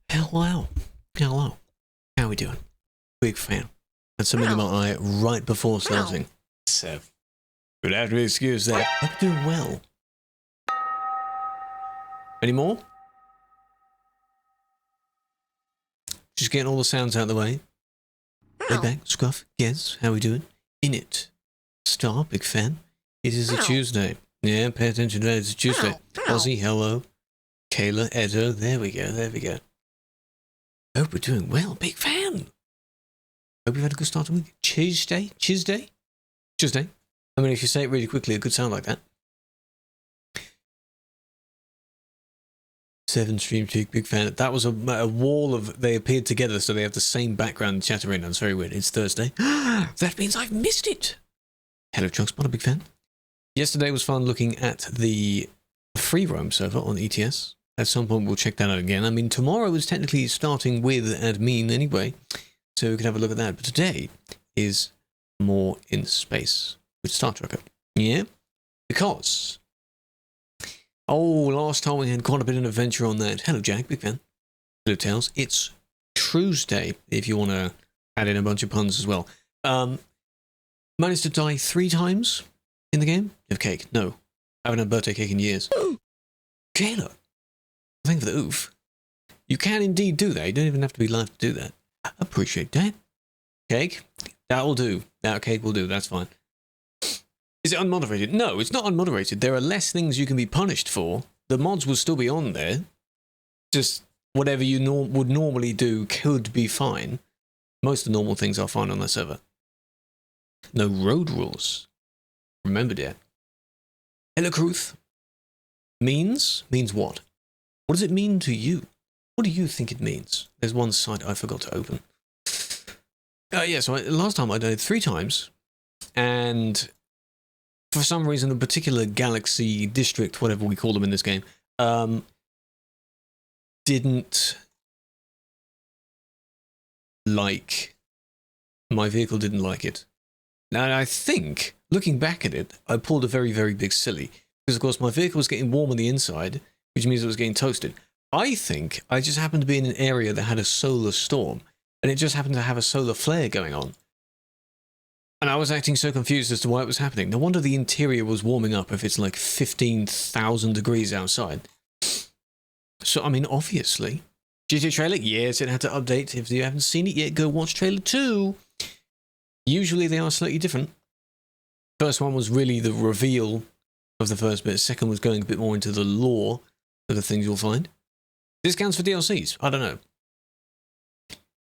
Hello. Hello. How are we doing? Big fan. Had something in my eye right before starting. So, would have to excuse that. I'm doing well. Any more? Just getting all the sounds out of the way. Lay back, Scruff, Gez, how we doing? In it. Star, big fan. It is a Tuesday. Yeah, pay attention to that. It's a Tuesday. Ozzy, hello. Kayla, Edo, there we go, there we go. Hope we're doing well, big fan. Hope we've had a good start to the week. Tuesday? I mean, if you say it really quickly, it could sound like that. 7 stream cheek, big fan. That was a wall of, they appeared together, so they have the same background in chat arena. It's very weird. It's Thursday. That means I've missed it. Hello, Chunkspot, a big fan. Yesterday was fun looking at the free roam server on ETS. At some point, we'll check that out again. I mean, tomorrow is technically starting with admin anyway, so we can have a look at that. But today is more in space with Star Trek. Yeah? Because... oh, last time we had quite a bit of an adventure on that. Hello, Jack, big fan. Hello, Tails. It's Tuesday, if you want to add in a bunch of puns as well. Managed to die 3 times in the game. Have cake. No. I haven't had birthday cake in years. Kayla. Thank you for the oof. You can indeed do that. You don't even have to be live to do that. Appreciate that. Cake. That will do. That cake will do. That's fine. Is it unmoderated? No, it's not unmoderated. There are less things you can be punished for. The mods will still be on there. Just whatever you would normally do could be fine. Most of the normal things are fine on the server. No road rules. Remember that. Hello, Kruth. Means? Means what? What does it mean to you? What do you think it means? There's one site I forgot to open. Yeah, so last time I died 3 times. And... for some reason, a particular galaxy district, whatever we call them in this game, didn't like... my vehicle didn't like it. Now, I think, looking back at it, I pulled a very, very big silly. Because, of course, my vehicle was getting warm on the inside, which means it was getting toasted. I think I just happened to be in an area that had a solar storm, and it just happened to have a solar flare going on. And I was acting so confused as to why it was happening. No wonder the interior was warming up if it's like 15,000 degrees outside. So, I mean, obviously. GTA trailer? Yes, it had to update. If you haven't seen it yet, go watch trailer 2. Usually they are slightly different. First one was really the reveal of the first bit. Second was going a bit more into the lore of the things you'll find. Discounts for DLCs? I don't know.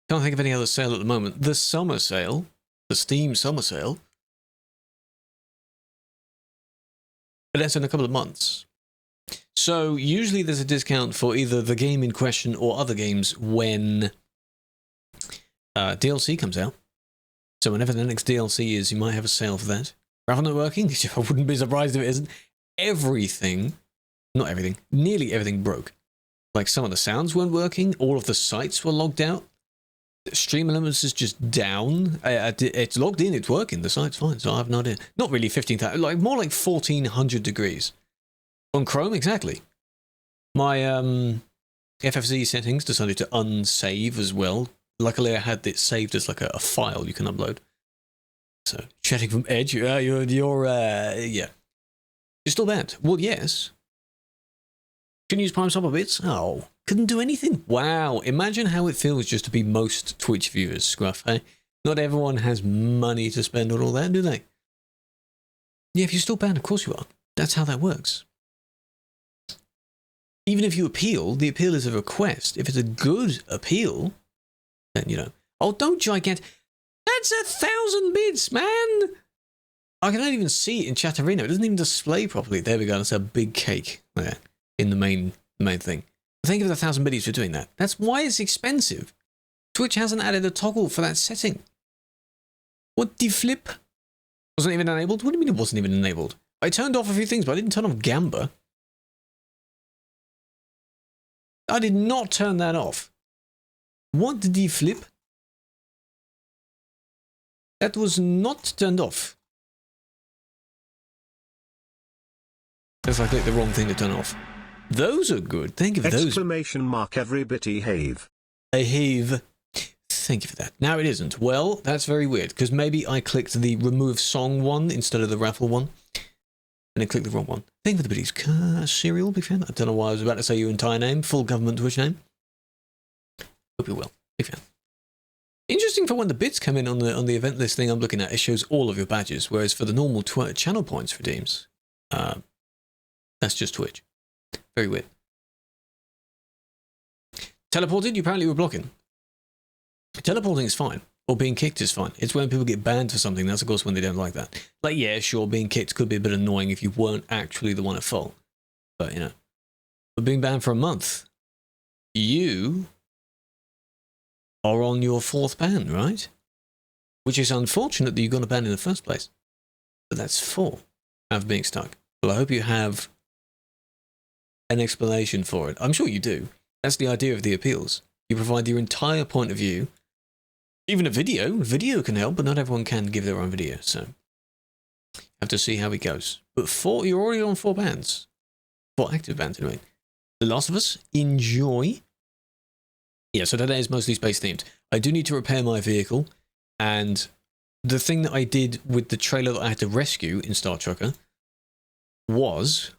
Can't think of any other sale at the moment. The summer sale... the Steam summer sale. But that's in a couple of months. So usually there's a discount for either the game in question or other games when DLC comes out. So whenever the next DLC is, you might have a sale for that. Ravel not working? I wouldn't be surprised if it isn't. Everything, not everything, nearly everything broke. Like some of the sounds weren't working, all of the sites were logged out. Stream Elements is just down. It's logged in, it's working, the site's fine, so I have no idea. Not really 15,000, like more like 1,400 degrees. On Chrome, exactly. My FFZ settings decided to unsave as well. Luckily I had it saved as like a file you can upload. So, chatting from Edge, yeah. You're still banned. Well, yes. Can you use Prime Sub bits? Oh. Couldn't do anything. Wow. Imagine how it feels just to be most Twitch viewers, Scruff, eh? Not everyone has money to spend on all that, do they? Yeah, if you're still banned, of course you are. That's how that works. Even if you appeal, the appeal is a request. If it's a good appeal, then, you know. Oh, don't gigant. That's 1,000 bits, man! I can only even see it in Chat Arena. It doesn't even display properly. There we go. That's a big cake there in the main thing. Think of the 1,000 biddies for doing that. That's why it's expensive. Twitch hasn't added a toggle for that setting. What the flip? Wasn't even enabled? What do you mean it wasn't even enabled? I turned off a few things, but I didn't turn off Gamba. I did not turn that off. What did the flip? That was not turned off. If I click the wrong thing to turn off. Those are good. Think of those. Exclamation mark every bitty have. A heave. Thank you for that. Now it isn't. Well, that's very weird, because maybe I clicked the remove song one instead of the raffle one. And I clicked the wrong one. Thank you for the biddies. Serial, big fan. I don't know why I was about to say your entire name. Full government Twitch name. Hope you're well. Big fan. Interesting for when the bits come in on the event list thing I'm looking at, it shows all of your badges, whereas for the normal channel points redeems, that's just Twitch. Very weird. Teleported, you apparently were blocking. Teleporting is fine, or being kicked is fine. It's when people get banned for something, that's of course when they don't like that. Like, yeah, sure, being kicked could be a bit annoying if you weren't actually the one at fault. But, you know, but being banned for a month, you are on your 4th ban, right? Which is unfortunate that you got a ban in the first place. But that's 4 out of being stuck. Well, I hope you have an explanation for it. I'm sure you do. That's the idea of the appeals. You provide your entire point of view. Even a video. Video can help, but not everyone can give their own video, so have to see how it goes. But 4, you're already on 4 bans. 4 active bans, anyway. The Last of Us, enjoy. Yeah, so today is mostly space themed. I do need to repair my vehicle, and the thing that I did with the trailer that I had to rescue in Star Trucker was,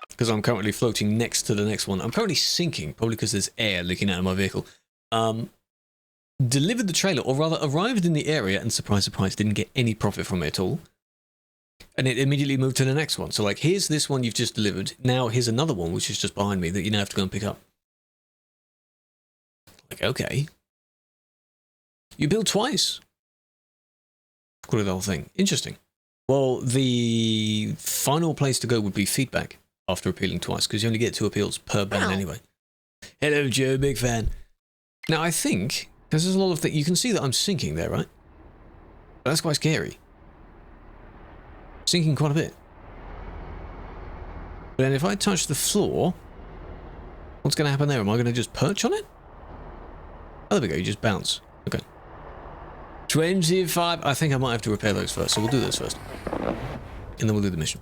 because I'm currently floating next to the next one, I'm currently sinking, probably because there's air leaking out of my vehicle, delivered the trailer, or rather arrived in the area, and surprise, surprise, didn't get any profit from it at all. And it immediately moved to the next one. So like, here's this one you've just delivered, now here's another one, which is just behind me, that you now have to go and pick up. Like, okay. You build twice. Call it the whole thing. Interesting. Well, the final place to go would be feedback after appealing twice, because you only get 2 appeals per ban anyway. Hello, Joe, big fan. Now, I think, because there's a lot of things, you can see that I'm sinking there, right? But that's quite scary. Sinking quite a bit. But then if I touch the floor, what's going to happen there? Am I going to just perch on it? Oh, there we go, you just bounce. Okay. 25. I think I might have to repair those first, so we'll do those first. And then we'll do the mission.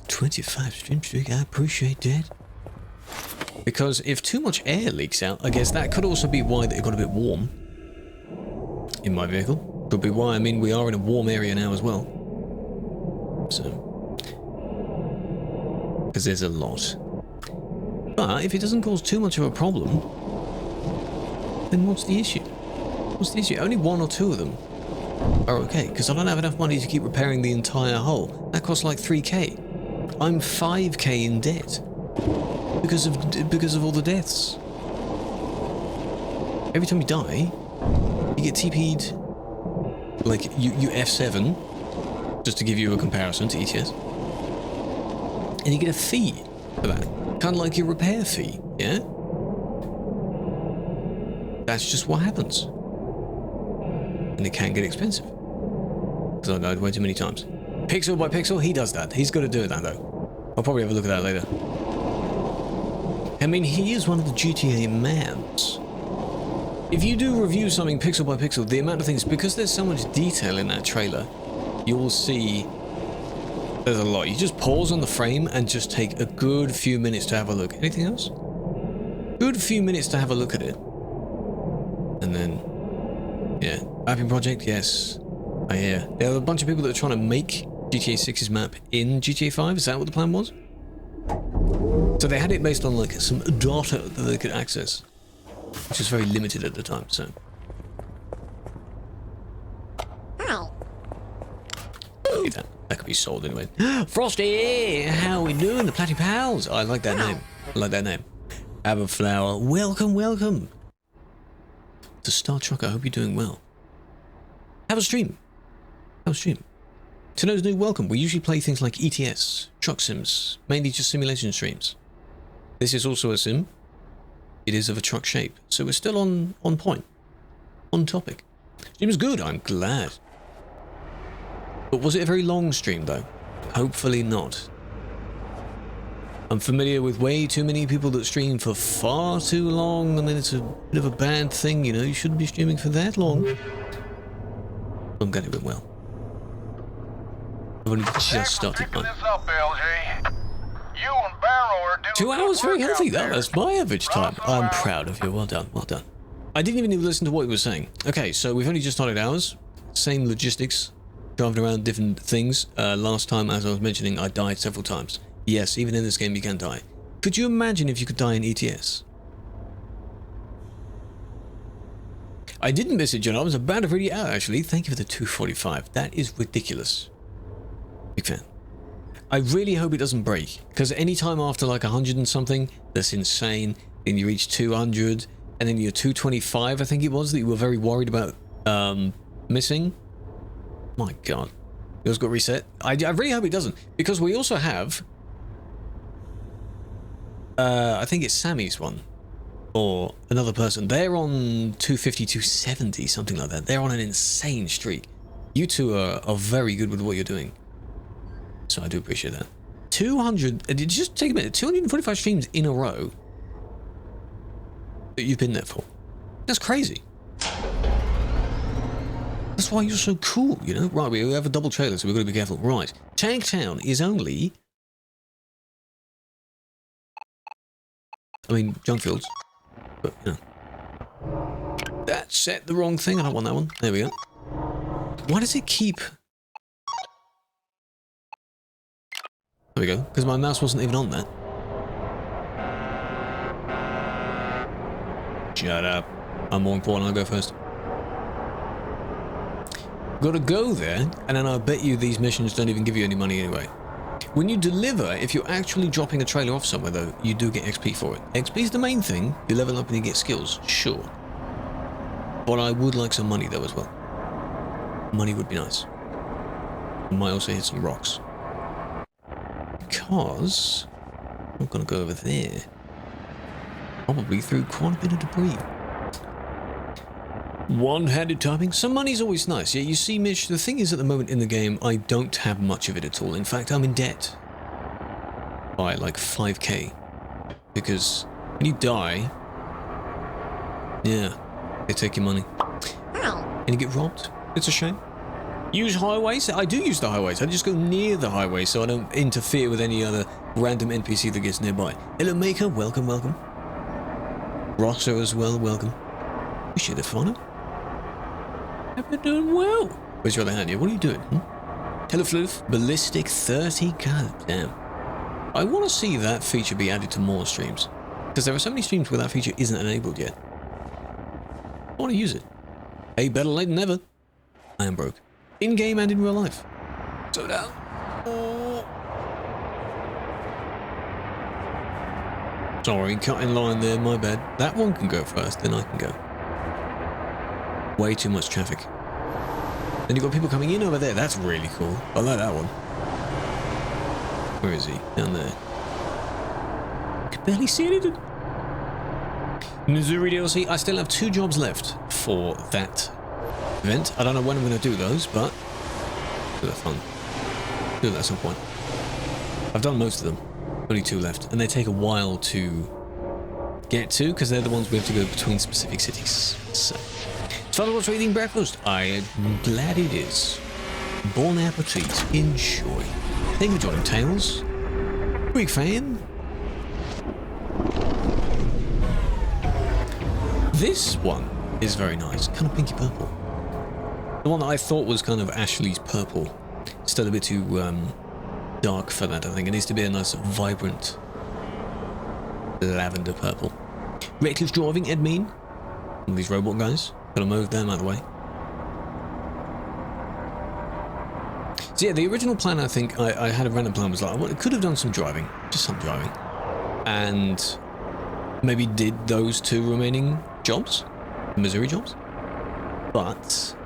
25 stream streak, I appreciate that. Because if too much air leaks out, I guess that could also be why it got a bit warm in my vehicle. Could be why, I mean, we are in a warm area now as well. So. Because there's a lot. But if it doesn't cause too much of a problem, then what's the issue? What's the issue? Only 1 or 2 of them are okay, because I don't have enough money to keep repairing the entire hull. That costs like 3k. I'm 5k in debt because of all the deaths. Every time you die, you get TP'd. Like you F7, just to give you a comparison to ETS, and you get a fee for that, kind of like your repair fee. Yeah. That's just what happens. And it can get expensive. Because I died way too many times. Pixel by pixel, he does that. He's got to do that, though. I'll probably have a look at that later. I mean, he is one of the GTA mans. If you do review something pixel by pixel, the amount of things, because there's so much detail in that trailer, you'll see there's a lot. You just pause on the frame and just take a good few minutes to have a look. Anything else? Good few minutes to have a look at it. And then, yeah, mapping project, yes, I hear. There are a bunch of people that are trying to make GTA 6's map in GTA 5, is that what the plan was? So they had it based on like some data that they could access, which was very limited at the time, so. That could be sold anyway. Frosty, how we doing? The Platty Pals? I like that name. I like that name. Aberflower, welcome, welcome. To Star Truck, I hope you're doing well. Have a stream. Have a stream. To those new, welcome. We usually play things like ETS, truck sims, mainly just simulation streams. This is also a sim. It is of a truck shape, so we're still on point, on topic. Stream was good, I'm glad. But was it a very long stream though? Hopefully not. I'm familiar with way too many people that stream for far too long, and then it's a bit of a bad thing, you know, you shouldn't be streaming for that long. I'm glad it went well. I've only just started mine. This up, LJ. You and Barrow 2 hours, very healthy. That's my average time. I'm proud of you. Well done, well done. I didn't even listen to what he was saying. Okay, so we've only just started ours. Same logistics. Driving around different things. Last time, as I was mentioning, I died several times. Yes, even in this game you can die. Could you imagine if you could die in ETS? I didn't miss it, John. I was about to read it out, actually. Thank you for the 245. That is ridiculous. Big fan. I really hope it doesn't break, because any time after like 100 and something, that's insane. Then you reach 200, and then you're 225, I think it was, that you were very worried about missing. My God. Yours got reset. I really hope it doesn't, because we also have... I think it's Sammy's one. Or another person. They're on 250, 270, something like that. They're on an insane streak. You two are very good with what you're doing. So I do appreciate that. 200... Did you just take a minute? 245 streams in a row that you've been there for. That's crazy. That's why you're so cool, you know? Right, we have a double trailer, so we've got to be careful. Right. Tank Town is only... I mean, junk fields. But, you know. That set the wrong thing. I don't want that one. There we go. Why does it keep... There we go. Because my mouse wasn't even on that. Shut up. I'm more important. I'll go first. Got to go there, and then I bet you these missions don't even give you any money anyway. When you deliver, if you're actually dropping a trailer off somewhere though, you do get XP for it. XP is the main thing. You level up and you get skills, sure. But I would like some money though as well. Money would be nice. I might also hit some rocks. Because I'm gonna go over there. Probably through quite a bit of debris. One-handed typing. Some money's always nice. Yeah, you see, Mitch, the thing is at the moment in the game, I don't have much of it at all. In fact, I'm in debt. By like 5k. Because when you die, yeah, they take your money. And you get robbed. It's a shame. Use highways? I do use the highways. I just go near the highway so I don't interfere with any other random NPC that gets nearby. Hello, Maker. Welcome, welcome. Rosso as well, welcome. Appreciate the fun. I've been doing well. Where's your other hand here? What are you doing? Hello, Floof. Ballistic 30. God damn. I want to see that feature be added to more streams. Because there are so many streams where that feature isn't enabled yet. I want to use it. Hey, better late than never. I am broke. In-game and in real life. Slow down. Oh. Sorry, cut in line there, my bad. That one can go first, then I can go. Way too much traffic. Then you've got people coming in over there. That's really cool. I like that one. Where is he? Down there. I can barely see anything. Missouri DLC. I still have 2 jobs left for that event. I don't know when I'm going to do those, but they're fun. Do that at some point. I've done most of them. Only 2 left. And they take a while to get to, because they're the ones we have to go between specific cities. So... Father, what's eating breakfast? I am glad it is. Bon appetit. Enjoy. Thank you for joining, Tails. Big fan. This one is very nice. Kind of pinky purple. The one that I thought was kind of Ashley's purple. Still a bit too dark for that, I think. It needs to be a nice, vibrant lavender purple. Reckless driving, Edmean. One of these robot guys. Gonna move them out of the way. So yeah, the original plan, I think, I had a random plan, was like, I could have done some driving. Just some driving. And maybe did those 2 remaining jobs. Missouri jobs. But...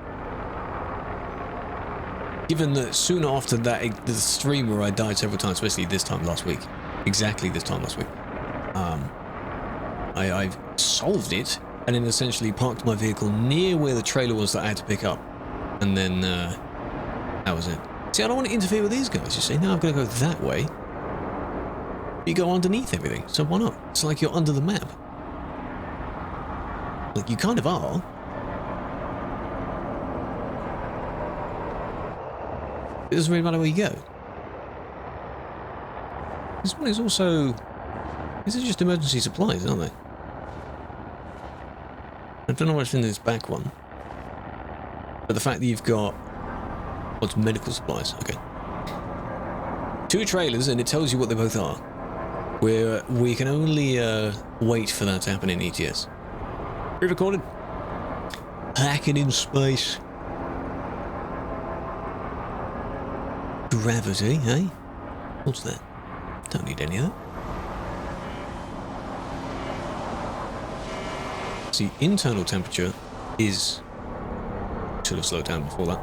given that soon after that, the stream where I died several times, especially this time last week. Exactly this time last week. I solved it. And then essentially parked my vehicle near where the trailer was that I had to pick up. And then, that was it. See, I don't want to interfere with these guys, you see. Now I've got to go that way. You go underneath everything, so why not? It's like you're under the map. Like, you kind of are. It doesn't really matter where you go. This one is also These are just emergency supplies, aren't they? I don't know what's in this back one. But the fact that you've got... what's medical supplies? Okay. 2 trailers, and it tells you what they both are. We can only wait for that to happen in ETS. Pre-recorded. Hacking in space. Gravity, eh? What's that? Don't need any of that. See, internal temperature is... should have slowed down before that.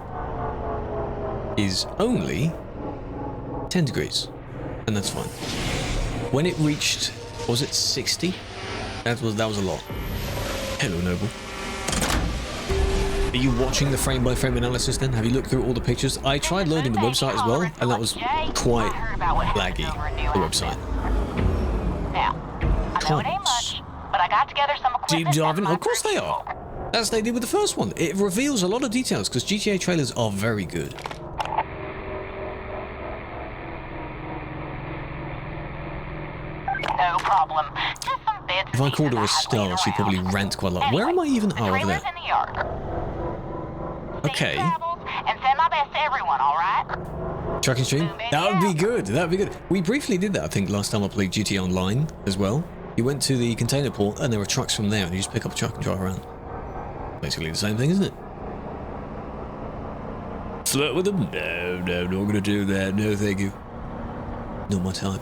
Is only 10 degrees. And that's fine. When it reached... was it 60? That was a lot. Hello, Noble. Are you watching the frame-by-frame analysis then? Have you looked through all the pictures? I tried loading the website as well, and that was quite laggy, the website. Now, I know it ain't much, but I got together some equipment. Deep diving? Of course they are. As they did with the first one. It reveals a lot of details, because GTA trailers are very good. No problem. Just some bits. If I called her a star, she'd probably rant quite a lot. Where am I even? Oh, over there. In the yard. Okay. And send my best to everyone, all right? Trucking stream? That would be good. That would be good. We briefly did that, I think, last time I played GTA Online as well. You went to the container port and there were trucks from there and you just pick up a truck and drive around. Basically the same thing, isn't it? Flirt with them? No, not gonna do that. No, thank you. Not my type.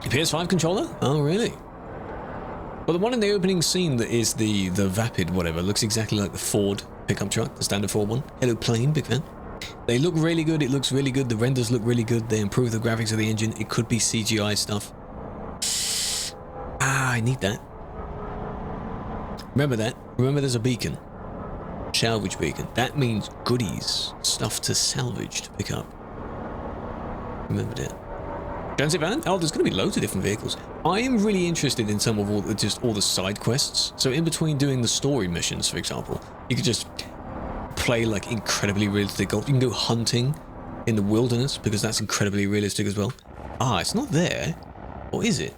PS5 controller? Oh, really? Well, the one in the opening scene that is the Vapid whatever looks exactly like the Ford pickup truck, the standard Ford one. Hello, plane, big fan. They look really good. It looks really good. The renders look really good. They improve the graphics of the engine. It could be CGI stuff. Ah, I need that. Remember that. Remember there's a beacon. Salvage beacon. That means goodies. Stuff to salvage, to pick up. Remember that. Transit van? Oh, there's going to be loads of different vehicles. I am really interested in some of all the side quests. So in between doing the story missions, for example, you could just play like incredibly realistic golf. You can go hunting in the wilderness because that's incredibly realistic as well. Ah, it's not there. Or is it?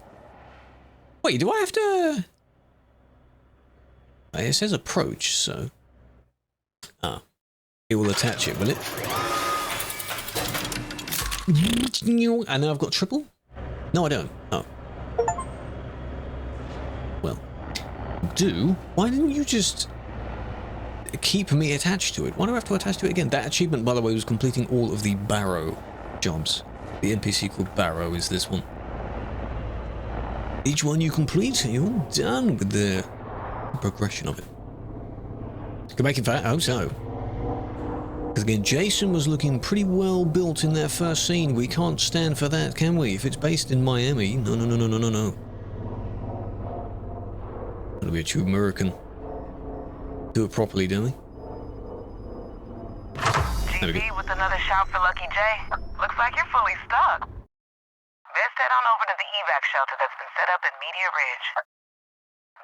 Wait, do I have to... It says approach, so... Ah. It will attach it, will it? And now I've got triple? No, I don't. Oh. Well. Why didn't you just keep me attached to it? Why do I have to attach to it again? That achievement, by the way, was completing all of the Barrow jobs. The NPC called Barrow is this one. Each one you complete, you're done with the progression of it. Can make it fat? I hope so. Because again, Jason was looking pretty well built in that first scene. We can't stand for that, can we? If it's based in Miami, no. Gotta be a true American. Do it properly, don't we? GP with another shout for Lucky J. Looks like you're fully stuck. Best head on over to the evac shelter that's been set up in Meteor Ridge.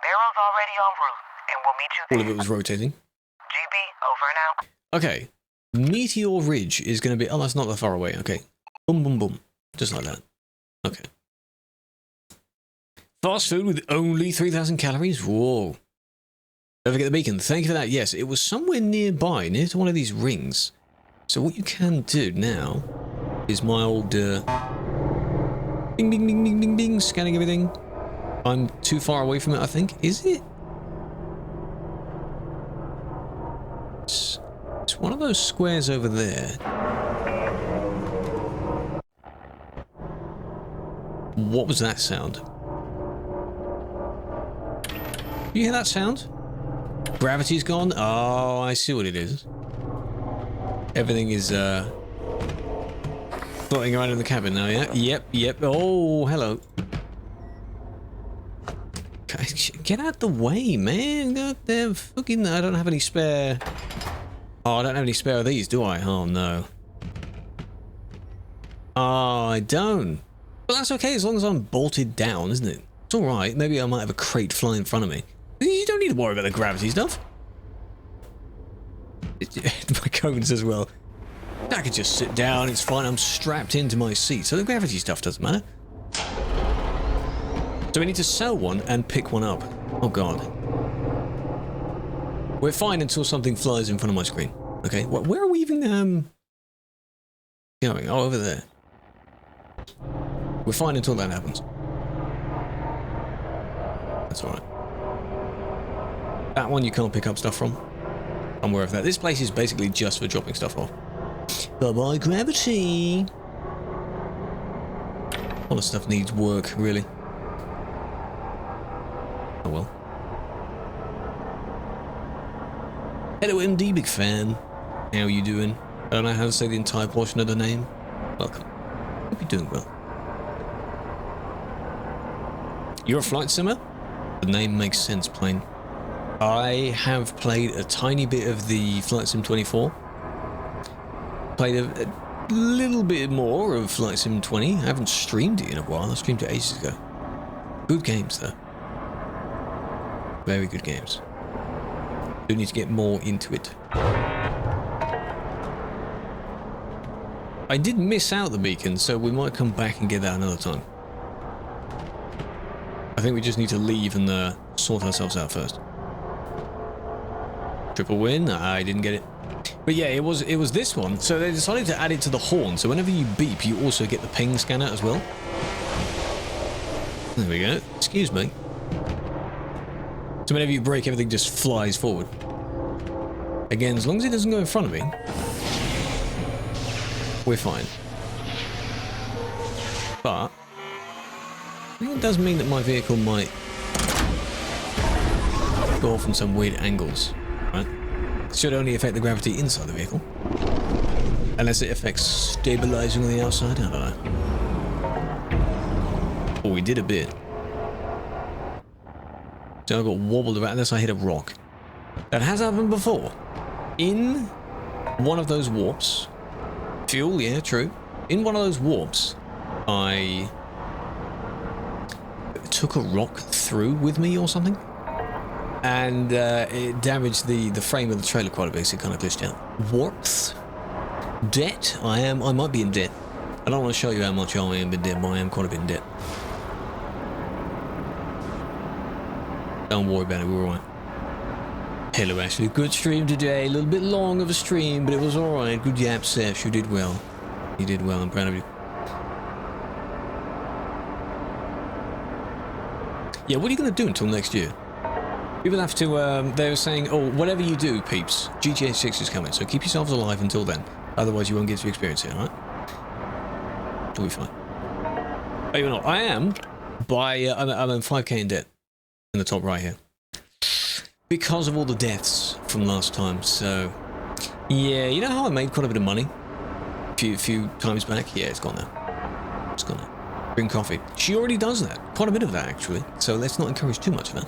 Barrel's already en route, and we'll meet you there. All of it was rotating. GB, over and out. Okay. Meteor Ridge is going to be... Oh, that's not that far away. Okay. Boom, boom, boom. Just like that. Okay. Fast food with only 3,000 calories? Whoa. Don't forget the beacon. Thank you for that. Yes, it was somewhere nearby, near to one of these rings. So what you can do now is my old... Bing, bing, bing, bing, bing, bing. Scanning everything. I'm too far away from it, I think. Is it? It's one of those squares over there. What was that sound? You hear that sound? Gravity's gone? Oh, I see what it is. Everything is, floating around in the cabin now, yeah? Yep. Oh, hello. Get out the way, man. They're fucking... I don't have any spare... Oh, I don't have any spare of these, do I? Oh, no. Oh, I don't. But that's okay as long as I'm bolted down, isn't it? It's alright. Maybe I might have a crate fly in front of me. You don't need to worry about the gravity stuff. My cones as well. I could just sit down, it's fine. I'm strapped into my seat, so the gravity stuff doesn't matter. So we need to sell one and pick one up. Oh god. We're fine until something flies in front of my screen. Okay, where are we even going? Oh, over there. We're fine until that happens. That's alright. That one you can't pick up stuff from. I'm aware of that. This place is basically just for dropping stuff off. Bye-bye, gravity! All the stuff needs work, really. Oh well. Hello MD, big fan. How are you doing? I don't know how to say the entire portion of the name. Welcome. Hope you're doing well. You're a flight simmer? The name makes sense, plain. I have played a tiny bit of the Flight Sim 24. Played a little bit more of Flight Sim 20. I haven't streamed it in a while. I streamed it ages ago. Good games, though. Very good games. Do need to get more into it. I did miss out the beacon, so we might come back and get that another time. I think we just need to leave and sort ourselves out first. Triple win? I didn't get it. But yeah, it was this one. So they decided to add it to the horn. So whenever you beep, you also get the ping scanner as well. There we go. Excuse me. So whenever you brake, everything just flies forward. Again, as long as it doesn't go in front of me, we're fine. But I think it does mean that my vehicle might go off in some weird angles, right? It should only affect the gravity inside the vehicle. Unless it affects stabilizing on the outside, I don't know. Oh, we did a bit. So I got wobbled about unless I hit a rock. That has happened before. In one of those warps. Fuel, yeah, true. In one of those warps, I took a rock through with me or something. And it damaged the frame of the trailer quite a bit, so it kind of glitched out. Warps? Debt? I might be in debt. I don't want to show you how much I am in debt, but I am quite a bit in debt. Don't worry about it, we're alright. Hello Ashley, good stream today. A little bit long of a stream, but it was alright. Good yap, Seth. You did well. You did well, I'm proud of you. Yeah, what are you going to do until next year? People have to, they were saying, oh, whatever you do, peeps, GTA 6 is coming, so keep yourselves alive until then. Otherwise you won't get to experience it, alright? You'll be fine. Oh, you know, I am, I'm in 5k in debt. In the top right here. Because of all the deaths from last time, so... Yeah, you know how I made quite a bit of money? A few times back? Yeah, it's gone now. It's gone now. Bring coffee. She already does that. Quite a bit of that, actually. So let's not encourage too much of that.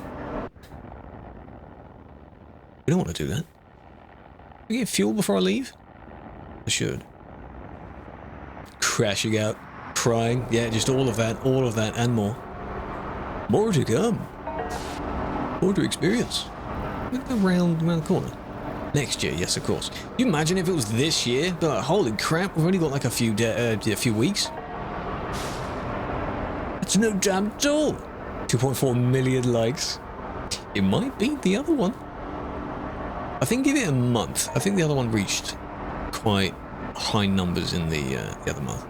We don't want to do that. Can we get fuel before I leave? I should. Crashing out. Crying. Yeah, just all of that, and more. More to come. More to experience. Look around the corner. Next year, yes, of course. Can you imagine if it was this year? But like, holy crap, we've only got like a few weeks. That's no time at all. 2.4 million likes. It might beat the other one. I think give it a month. I think the other one reached quite high numbers in the other month.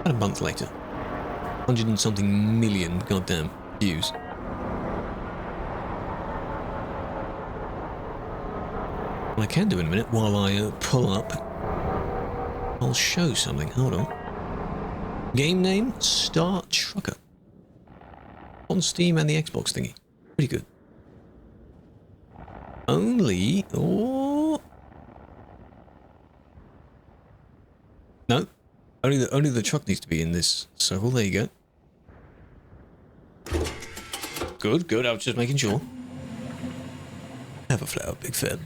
About a month later. 100 and something million goddamn views. What I can do in a minute while I pull up, I'll show something. Hold on. Game name, Star Trucker. On Steam and the Xbox thingy. Pretty good. Only... Oh... No. Only the truck needs to be in this circle. There you go. Good. I was just making sure. Have a flower, big fan.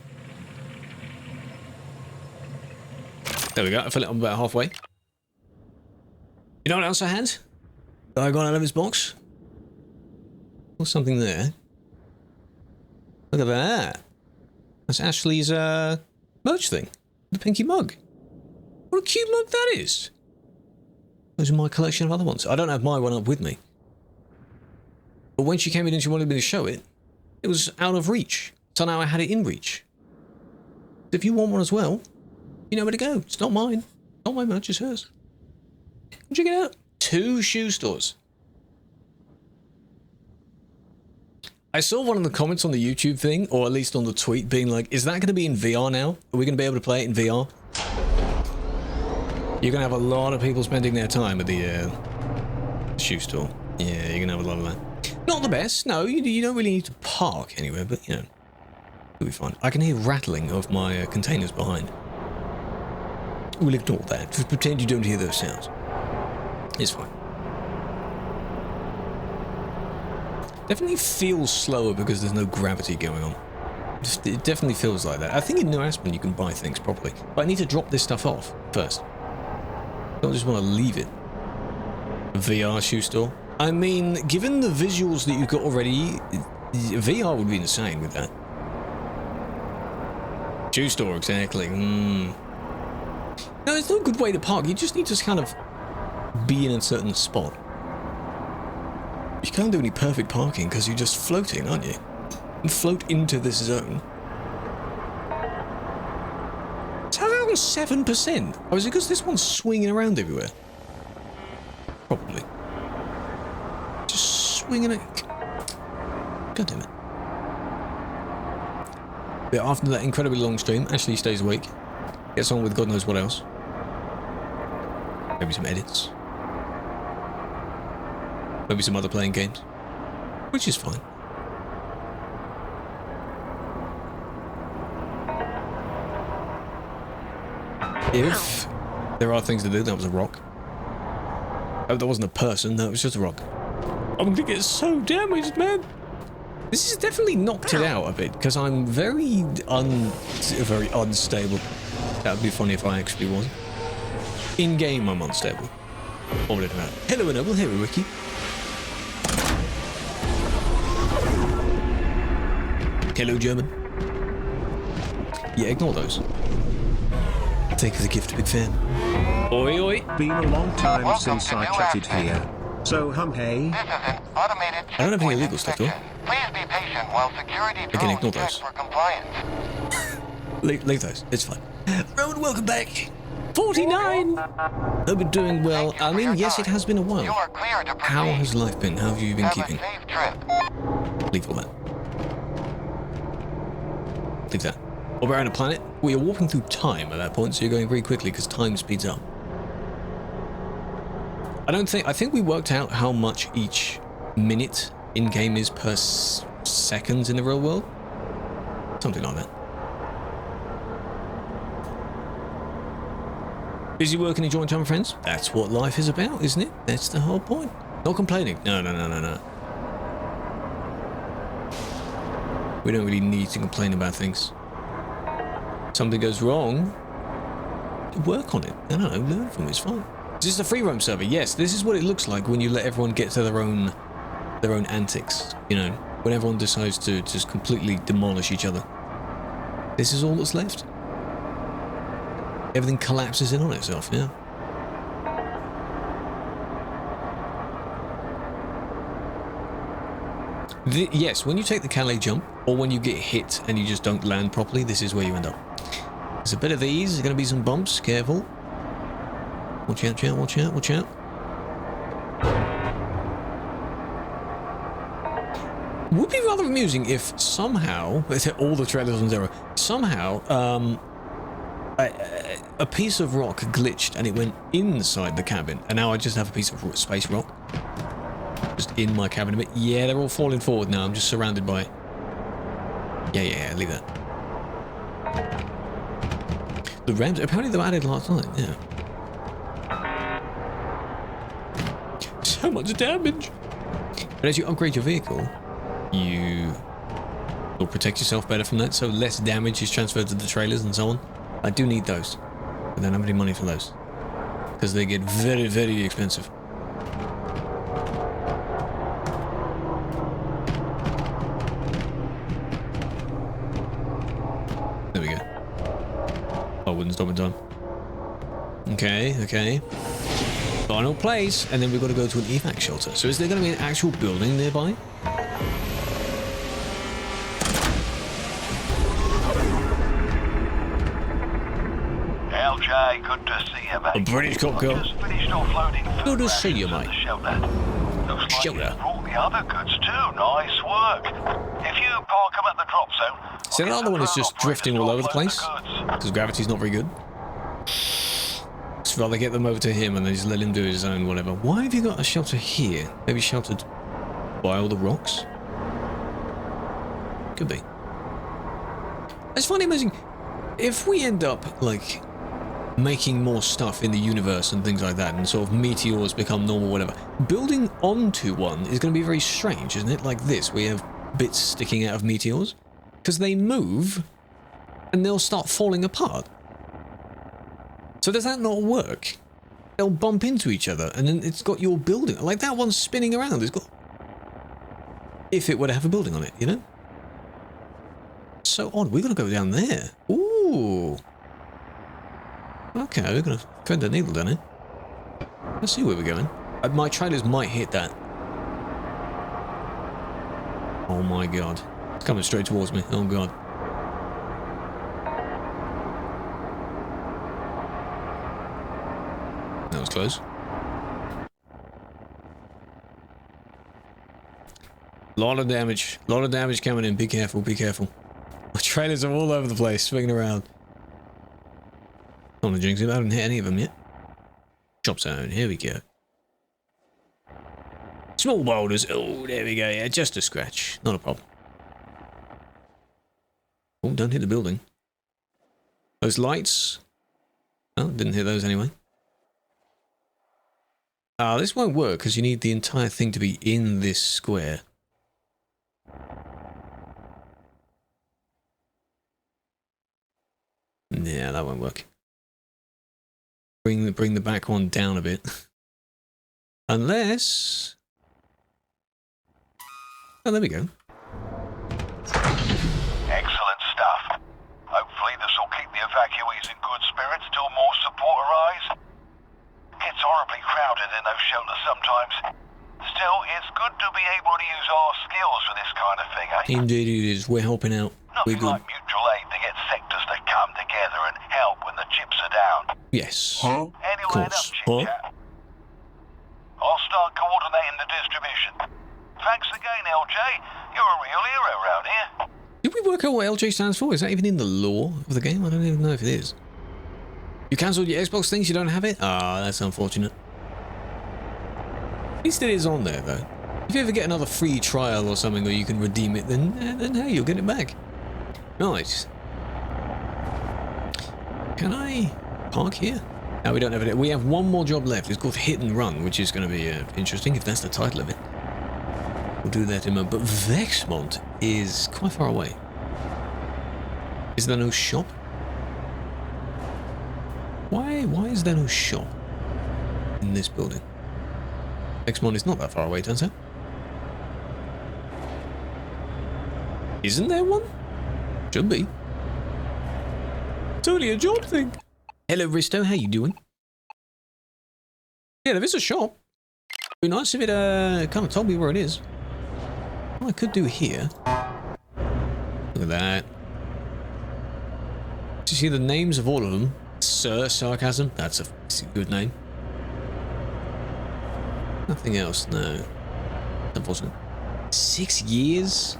There we go. I fill it up about halfway. You know what else I had? That I got out of his box? What's something there? Look at that. That's Ashley's merch thing. The pinky mug. What a cute mug that is. Those are my collection of other ones. I don't have my one up with me. But when she came in and she wanted me to show it, it was out of reach. So now I had it in reach. If you want one as well, you know where to go. It's not mine. Not my merch, it's hers. Check it out. 2 shoe stores. I saw one in the comments on the YouTube thing, or at least on the tweet, being like, is that going to be in VR now? Are we going to be able to play it in VR? You're going to have a lot of people spending their time at the shoe store. Yeah, you're going to have a lot of that. Not the best, no, you don't really need to park anywhere, but, you know, it'll be fine. I can hear rattling of my containers behind. We'll ignore that. Just pretend you don't hear those sounds. It's fine. Definitely feels slower because there's no gravity going on. It definitely feels like that. I think in New Aspen you can buy things properly. But I need to drop this stuff off first. I don't just want to leave it. A VR shoe store. I mean, given the visuals that you've got already, VR would be insane with that. Shoe store, exactly. No, it's not a good way to park. You just need to kind of be in a certain spot. You can't do any perfect parking because you're just floating, aren't you? And float into this zone. It's around 7%. Oh, is it because this one's swinging around everywhere? Probably. Just swinging it. God damn it. But after that incredibly long stream, Ashley stays awake. Gets on with God knows what else. Maybe some edits. Maybe some other playing games. Which is fine. If there are things to do, that was a rock. Oh, that wasn't a person, that was just a rock. I'm gonna get so damaged, man. This has definitely knocked it out a bit, because I'm very unstable. That would be funny if I actually was. In-game, I'm unstable. Or whatever. Hello, Noble. Hello, Ricky. Hello, German. Yeah, ignore those. Take the gift, big fan. Oi, oi. Been a long time since I chatted here. So hey. This is an automated I don't have any illegal stuff, do I? Please be patient while security Again, ignore drones those. check for compliance. Leave those. It's fine. Rowan, welcome back. 49. Hope you're doing well. I mean, yes, it has been a You while. are clear to proceed. How has life been? How have you been Have keeping? a safe trip. Leave all that. Leave that. While we're on a planet, we are warping through time at that point, so you're going very quickly because time speeds up. I think we worked out how much each minute in-game is per second in the real world. Something like that. Busy working, enjoying time with friends? That's what life is about, isn't it? That's the whole point. Not complaining. No. We don't really need to complain about things. Something goes wrong, work on it. I don't know, learn from it, it's fine. Is this a free roam server? Yes, this is what it looks like when you let everyone get to their own antics. You know, when everyone decides to just completely demolish each other. This is all that's left. Everything collapses in on itself, yeah. Yes, when you take the Calais jump, or when you get hit and you just don't land properly, this is where you end up. There's a bit of these, there's going to be some bumps, careful. Watch out, watch out, watch out. Would be rather amusing if somehow, all the trailers on zero, somehow, a piece of rock glitched and it went inside the cabin, and now I just have a piece of space rock just in my cabin a bit. Yeah, they're all falling forward now. I'm just surrounded by. Yeah, leave that. The Rams, apparently they were added last night. Yeah. So much damage. But as you upgrade your vehicle, you will protect yourself better from that, so less damage is transferred to the trailers and so on. I do need those, but I don't have any money for those because they get very, very expensive. There we go. I wouldn't stop in time. Okay. Final place, and then we've got to go to an evac shelter. So is there going to be an actual building nearby? LJ, good to see you, mate. A British cop girl. Just finished offloading food Good to see you, rations at mate. the shelter. Looks like Shelter. you brought the other goods too. Nice work. If you park them at the drop zone... See, the other one is just drifting all over the place. Because gravity's not very good. Just rather get them over to him and then just let him do his own whatever. Why have you got a shelter here? Maybe sheltered by all the rocks? Could be. It's funny, amazing. If we end up, like, making more stuff in the universe and things like that, and sort of meteors become normal, whatever, building onto one is going to be very strange, isn't it? Like this, we have bits sticking out of meteors. Because they move, and they'll start falling apart. So does that not work? They'll bump into each other, and then it's got your building. Like that one's spinning around. It's got... If it were to have a building on it, you know? So odd. We're going to go down there. Ooh. Okay, we're going to thread the needle down here. Let's see where we're going. My trailers might hit that. Oh my god. It's coming straight towards me. Oh god. That was close. Lot of damage. Lot of damage coming in. Be careful, be careful. My trailers are all over the place, swinging around. Don't jinx it, I haven't hit any of them yet. Drop zone, here we go. Small boulders. Oh, there we go. Yeah, just a scratch. Not a problem. Oh, don't hit the building. Those lights. Oh, didn't hit those anyway. This won't work because you need the entire thing to be in this square. Yeah, that won't work. Bring the back one down a bit. Unless... Oh, there we go. Excellent stuff. Hopefully this will keep the evacuees in good spirits till more support arrives. Gets horribly crowded in those shelters sometimes. Still, it's good to be able to use our skills for this kind of thing, eh? Indeed it is. We're helping out. We're Nothing good. like mutual aid to get sectors to come together and help when the chips are down. Yes. Huh? Anyway, Course. enough chit-chat. I'll start coordinating the distribution. Thanks again, LJ. You're a real hero around here. Did we work out what LJ stands for? Is that even in the lore of the game? I don't even know if it is. You cancelled your Xbox things, you don't have it? Ah, that's unfortunate. At least it is on there, though. If you ever get another free trial or something where you can redeem it, then hey, you'll get it back. Nice. Can I park here? No, we don't have it. We have one more job left. It's called Hit and Run, which is going to be interesting if that's the title of it. We'll do that in a moment. But Vexmont is quite far away. Is there no shop? Why is there no shop in this building? Vexmont is not that far away, turns out. Isn't there one? Should be. It's only a job thing. Hello, Risto. How you doing? Yeah, there is a shop. It'd be nice if it kind of told me where it is. What I could do here. Look at that. Do you see the names of all of them? Sir Sarcasm. That's a good name. Nothing else. No. Unfortunate. 6 years.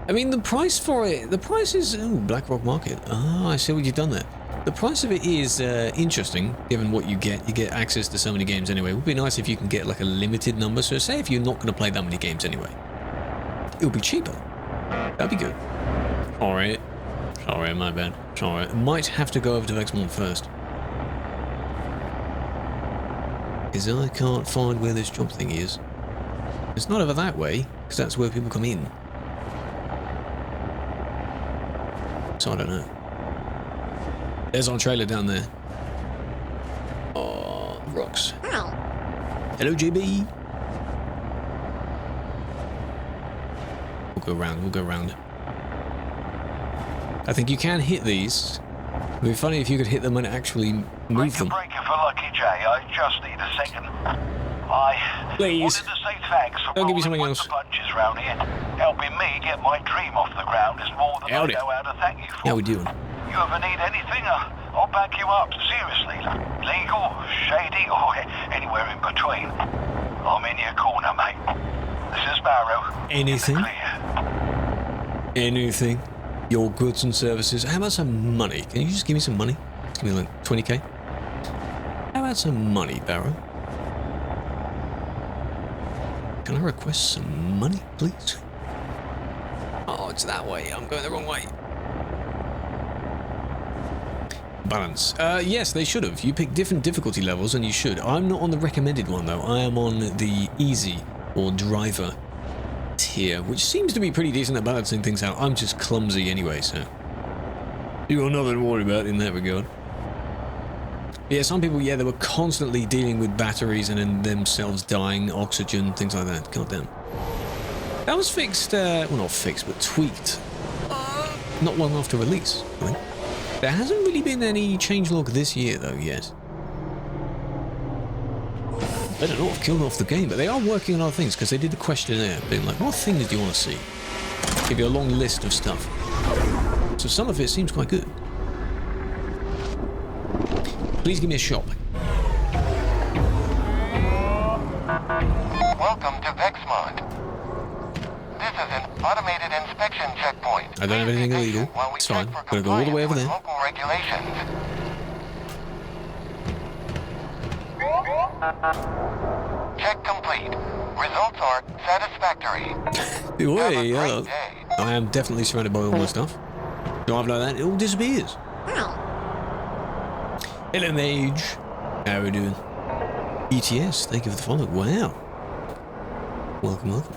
I mean, the price for it, the price is, oh, Black Rock Market. Ah, I see what you've done there. The price of it is interesting, given what you get. You get access to so many games anyway. It would be nice if you can get like a limited number. So say if you're not going to play that many games anyway, it would be cheaper. That'd be good. Alright. Sorry, my bad. Sorry. I might have to go over to Vexmont first. Because I can't find where this job thing is. It's not over that way, because that's where people come in. So I don't know. There's our trailer down there. Oh, rocks. Hello, JB. We'll go around. We'll go around. I think you can hit these. It'd be funny if you could hit them and actually move them. Breaker for Lucky J. I just need a second. I Please. wanted to say thanks for Don't give me something rolling with else. the punches round here. Helping me get my dream off the ground is more than Howdy. I know how to thank you for. How we doing? You ever need anything, I'll back you up, seriously. Legal, shady, or anywhere in between. I'm in your corner, mate. This is Barrow. Anything? Clear. Anything. Your goods and services. How about some money? Can you just give me some money? Just give me like 20k. How about some money, Barrow? Can I request some money, please? Oh, it's that way. I'm going the wrong way. Balance. Yes, they should have. You pick different difficulty levels, and you should. I'm not on the recommended one, though. I am on the easy or driver tier, which seems to be pretty decent at balancing things out. I'm just clumsy anyway, so you got nothing to worry about in that regard. Yeah, some people, yeah, they were constantly dealing with batteries and then themselves dying, oxygen, things like that. God damn. That was fixed, well, not fixed, but tweaked not long after release, I think. There hasn't really been any changelog this year, though, yet. I don't know what killed off the game, but they are working on other things, because they did the questionnaire, being like, what things do you want to see? Give you a long list of stuff. So some of it seems quite good. Please give me a shop. Welcome to Vexmont. This is an automated inspection checkpoint. I don't have anything illegal. It's fine. I'm gonna go all the way over there. Local regulations. Check complete. Results are satisfactory. Hey, hello. I am definitely surrounded by all my stuff. Drive like that, it all disappears. Hello, Mage. How are we doing? ETS, thank you for the follow. Wow. Welcome, welcome.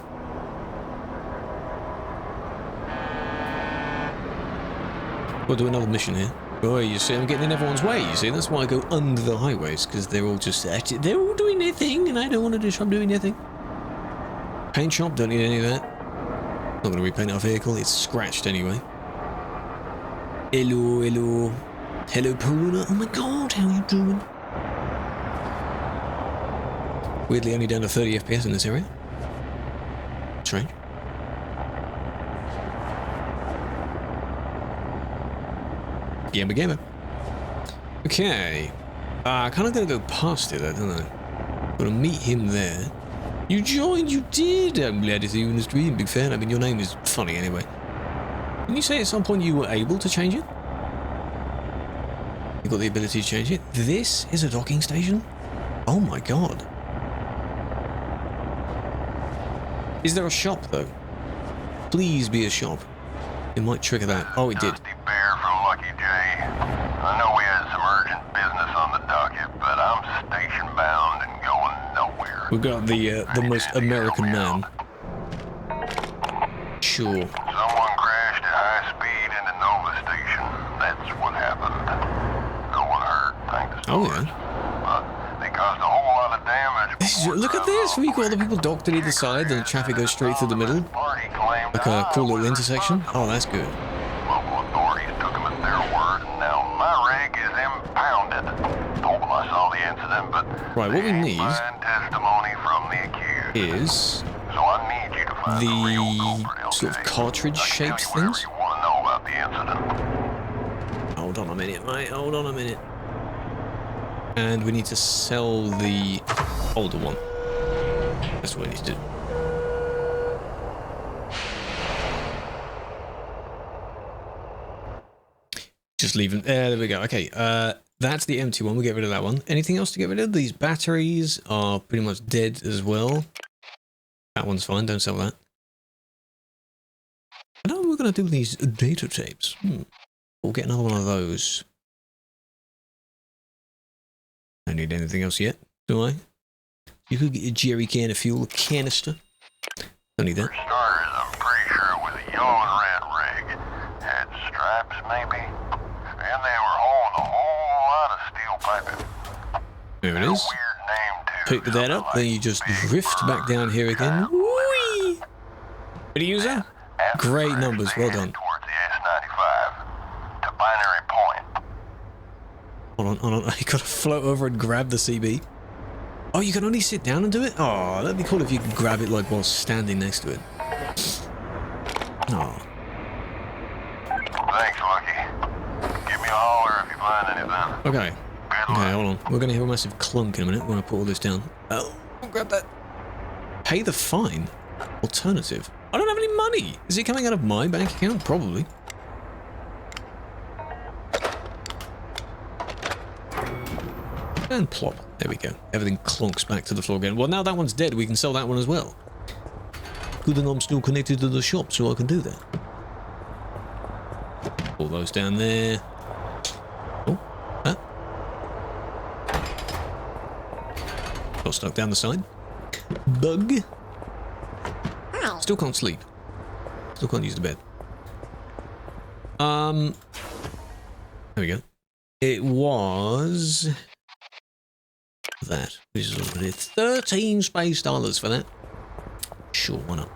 We'll do another mission here. Oh, you see, I'm getting in everyone's way, you see? That's why I go under the highways, because they're all just... They're all doing their thing, and I don't want to disrupt doing their thing. Paint shop, don't need any of that. Not going to repaint our vehicle, it's scratched anyway. Hello, hello. Hello, Paulina. Oh my god, how are you doing? Weirdly only down to 30 FPS in this area. Strange. Gamer. Okay. Kind of gonna go past it, though, don't I? Gonna meet him there. You joined, you did! I'm glad to see you in the stream, big fan. I mean, your name is funny anyway. Didn't you say at some point you were able to change it? You got the ability to change it? This is a docking station? Oh my god. Is there a shop, though? Please be a shop. It might trigger that. Oh, it did. Thirsty bear from Lucky J. I know we had some urgent business on the docket, but I'm station bound and going nowhere. We've got the most American man. Sure. Someone crashed at high speed into Nova Station. That's what happened. No one hurt, thank the Oh, stars. yeah. But they caused a whole lot of damage. This is, look at this! We've got other people docked at either side, and the traffic goes straight through the middle. Party claimed Like a cool little intersection. Oh, that's good. Local authorities took them at their word, and now my rig is impounded. Told them I saw the incident, but Right, what we need find testimony from the accused. is So I need you to find the real culprit, sort of okay? cartridge-shaped I can tell you things. whatever you want to know about the incident. Hold on a minute, mate. Hold on a minute. And we need to sell the older one. That's what we need to do. Just leave them. There we go. Okay, that's the empty one. We'll get rid of that one. Anything else to get rid of? These batteries are pretty much dead as well. That one's fine. Don't sell that. I know we're going to do these data tapes. We'll get another one of those. Don't need anything else yet, do I? You could get a jerry can of fuel, a canister. Don't need that. For starters, I'm pretty sure it was a yellow and red rig. Had stripes, maybe. And they were hauling a whole lot of steel piping. There it A is. weird name, too. Pick that up, then you just drift back down here again. Whee! Ready, user? Great numbers, well done. Towards the S95 to Binary Point. Hold on. I gotta float over and grab the CB. Oh, you can only sit down and do it? Oh, that'd be cool if you could grab it like while standing next to it. Oh. Thanks, Lucky. Give me a holler if you find anything. then. Okay. Okay, hold on. We're going to hear a massive clunk in a minute when I put all this down. Oh, grab that. Pay the fine. Alternative. I don't have any money. Is it coming out of my bank account? Probably. And plop. There we go. Everything clonks back to the floor again. Well, now that one's dead, we can sell that one as well. Good thing I'm still connected to the shop, so I can do that. All those down there. Oh, huh? Got stuck down the side. Bug. Still can't sleep. Still can't use the bed. There we go. It was that. Which is what it is. 13 space dollars for that. Sure, why not?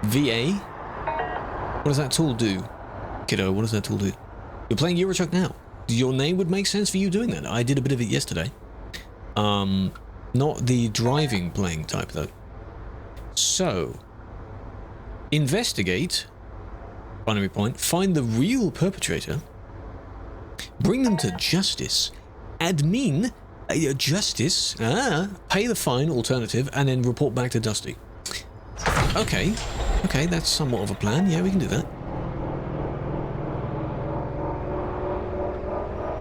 VA? What does that tool do? Kiddo, what does that tool do? You're playing Euro Truck now. Your name would make sense for you doing that. I did a bit of it yesterday. Not the driving playing type though. So, investigate, binary point, find the real perpetrator, bring them to justice, admin, justice, pay the fine, alternative, and then report back to Dusty. Okay, that's somewhat of a plan. Yeah, we can do that.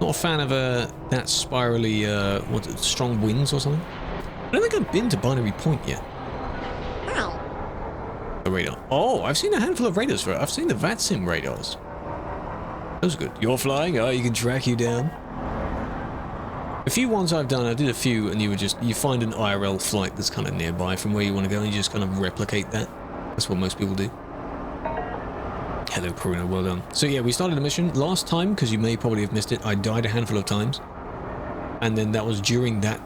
Not a fan of that spirally, strong winds or something. I don't think I've been to Binary Point yet. A radar. Oh, I've seen a handful of radars for it. I've seen the VATSIM radars. Those are good. You're flying? Oh, you can track you down. A few ones I've done, I did a few, and you find an IRL flight that's kind of nearby from where you want to go, and you just kind of replicate that. That's what most people do. Hello, Pruno, well done. So yeah, we started a mission last time, because you may probably have missed it. I died a handful of times. And then that was during that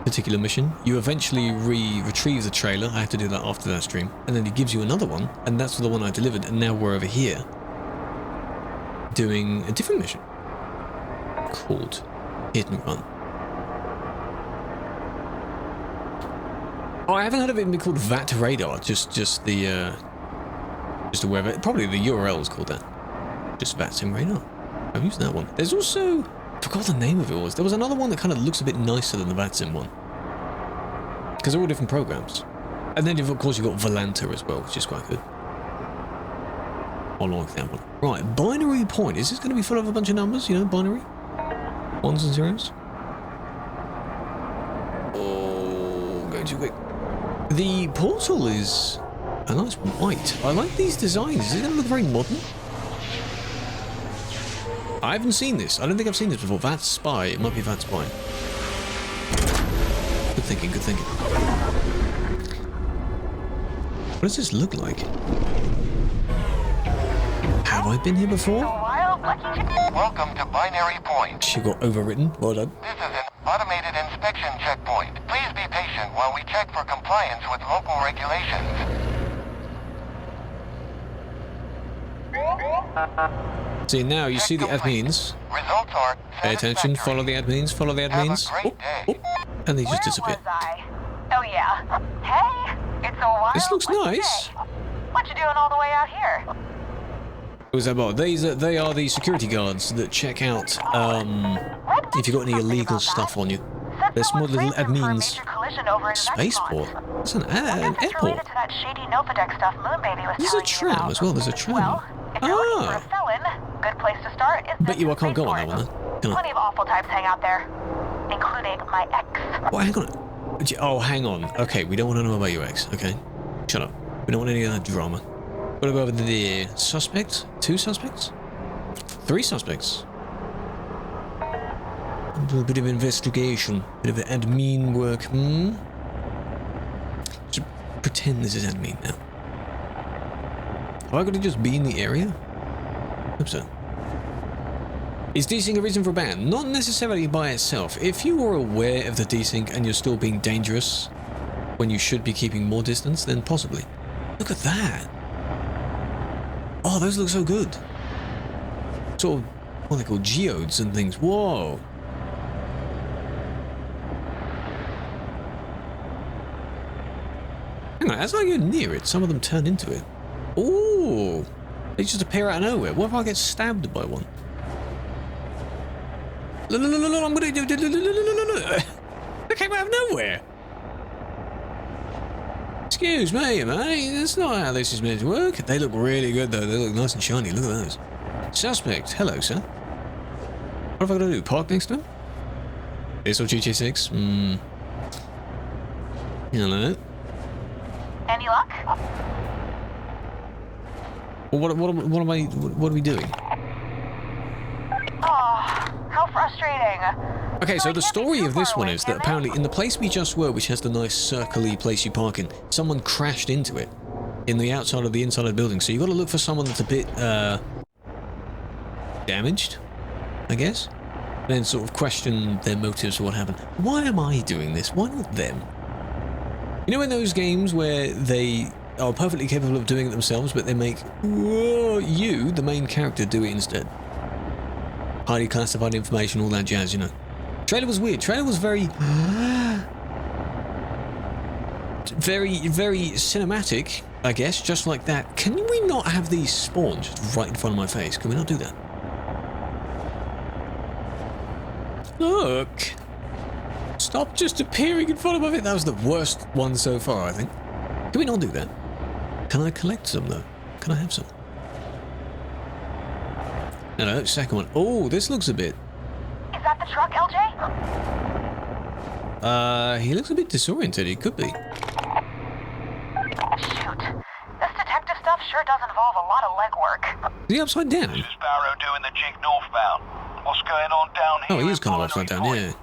particular mission. You eventually retrieve the trailer. I have to do that after that stream. And then it gives you another one, and that's the one I delivered. And now we're over here doing a different mission called Hit and Run. Oh, I haven't heard of it being called VAT Radar. Just the aware of it. Probably the URL is called that. Just VATSIM Radar. I've used that one. There's also, I forgot the name of it was. There was another one that kind of looks a bit nicer than the VATSIM one. Because they're all different programs. And then, of course, you've got Volanta as well, which is quite good. I like that one. Right, binary point. Is this going to be full of a bunch of numbers? You know, binary? Ones and zeros? Oh, going too quick. The portal is a nice white. I like these designs. Is it going to look very modern? I haven't seen this. I don't think I've seen this before. VAT Spy. It might be VAT Spy. Good thinking, good thinking. What does this look like? Have I been here before? Welcome to Binary Point. She got overwritten. Well done. This is an automated inspection checkpoint. Please be patient while we check for compliance with local regulations. See, now you see the admins. Results are Pay attention, follow the admins, follow the admins. Have a great day. And they just disappear. Where was I? Oh yeah. Hey, it's a wild This looks lucky nice. day. What you doing all the way out here? Who's that about? They are the security guards that check out if you've got any illegal stuff on you. They're small little admins. Spaceport? It's an airport. There's a tram as well, there's a tram. Well, if you're looking for a felon, good place to start is Bet you I can't go on that one then. Can I? Plenty of awful types hang out there, including my ex. Oh, hang on. Oh, hang on. Okay, we don't want to know about your ex, okay? Shut up. We don't want any of that drama. What about the suspect? 2 suspects? 3 suspects? Do a bit of investigation, bit of admin work. Just pretend this is admin now. Have I got to just be in the area? Hope so. Is desync a reason for a ban? Not necessarily by itself. If you are aware of the desync and you're still being dangerous when you should be keeping more distance, then possibly. Look at that. Oh, those look so good. Sort of, what are they called? Geodes and things. Whoa. Hang on, as I go near it, some of them turn into it. Ooh. They just appear out of nowhere. What if I get stabbed by one? Look, I'm gonna do. They came out of nowhere. Excuse me, mate. That's not how this is meant to work. They look really good, though. They look nice and shiny. Look at those. Suspect. Hello, sir. What have I got to do? Park next to him? This or GTA 6? Hello. Any luck? Well, what are we doing? Oh, how frustrating. Okay, so the I can't be story too of this far one away, is that can I? apparently in the place we just were, which has the nice circle-y place you park in, someone crashed into it in the outside of the inside of the building. So you've got to look for someone that's a bit damaged, I guess. Then sort of question their motives for what happened. Why am I doing this? Why not them? You know in those games where they are perfectly capable of doing it themselves, but they make you, the main character, do it instead? Highly classified information, all that jazz, you know. Trailer was weird. Trailer was very very cinematic, I guess, just like that. Can we not have these spawn just right in front of my face? Can we not do that? Look! Stop just appearing in front of my face. That was the worst one so far, I think. Can we not do that? Can I collect some, though? Can I have some? No, second one. Oh, this looks a bit... Is that the truck, LJ? He looks a bit disoriented. He could be. Shoot. This detective stuff sure does involve a lot of legwork. Is he upside down? This is Barrow doing the jig northbound. What's going on down here? Oh, he is in kind of Binary upside down, Point? yeah.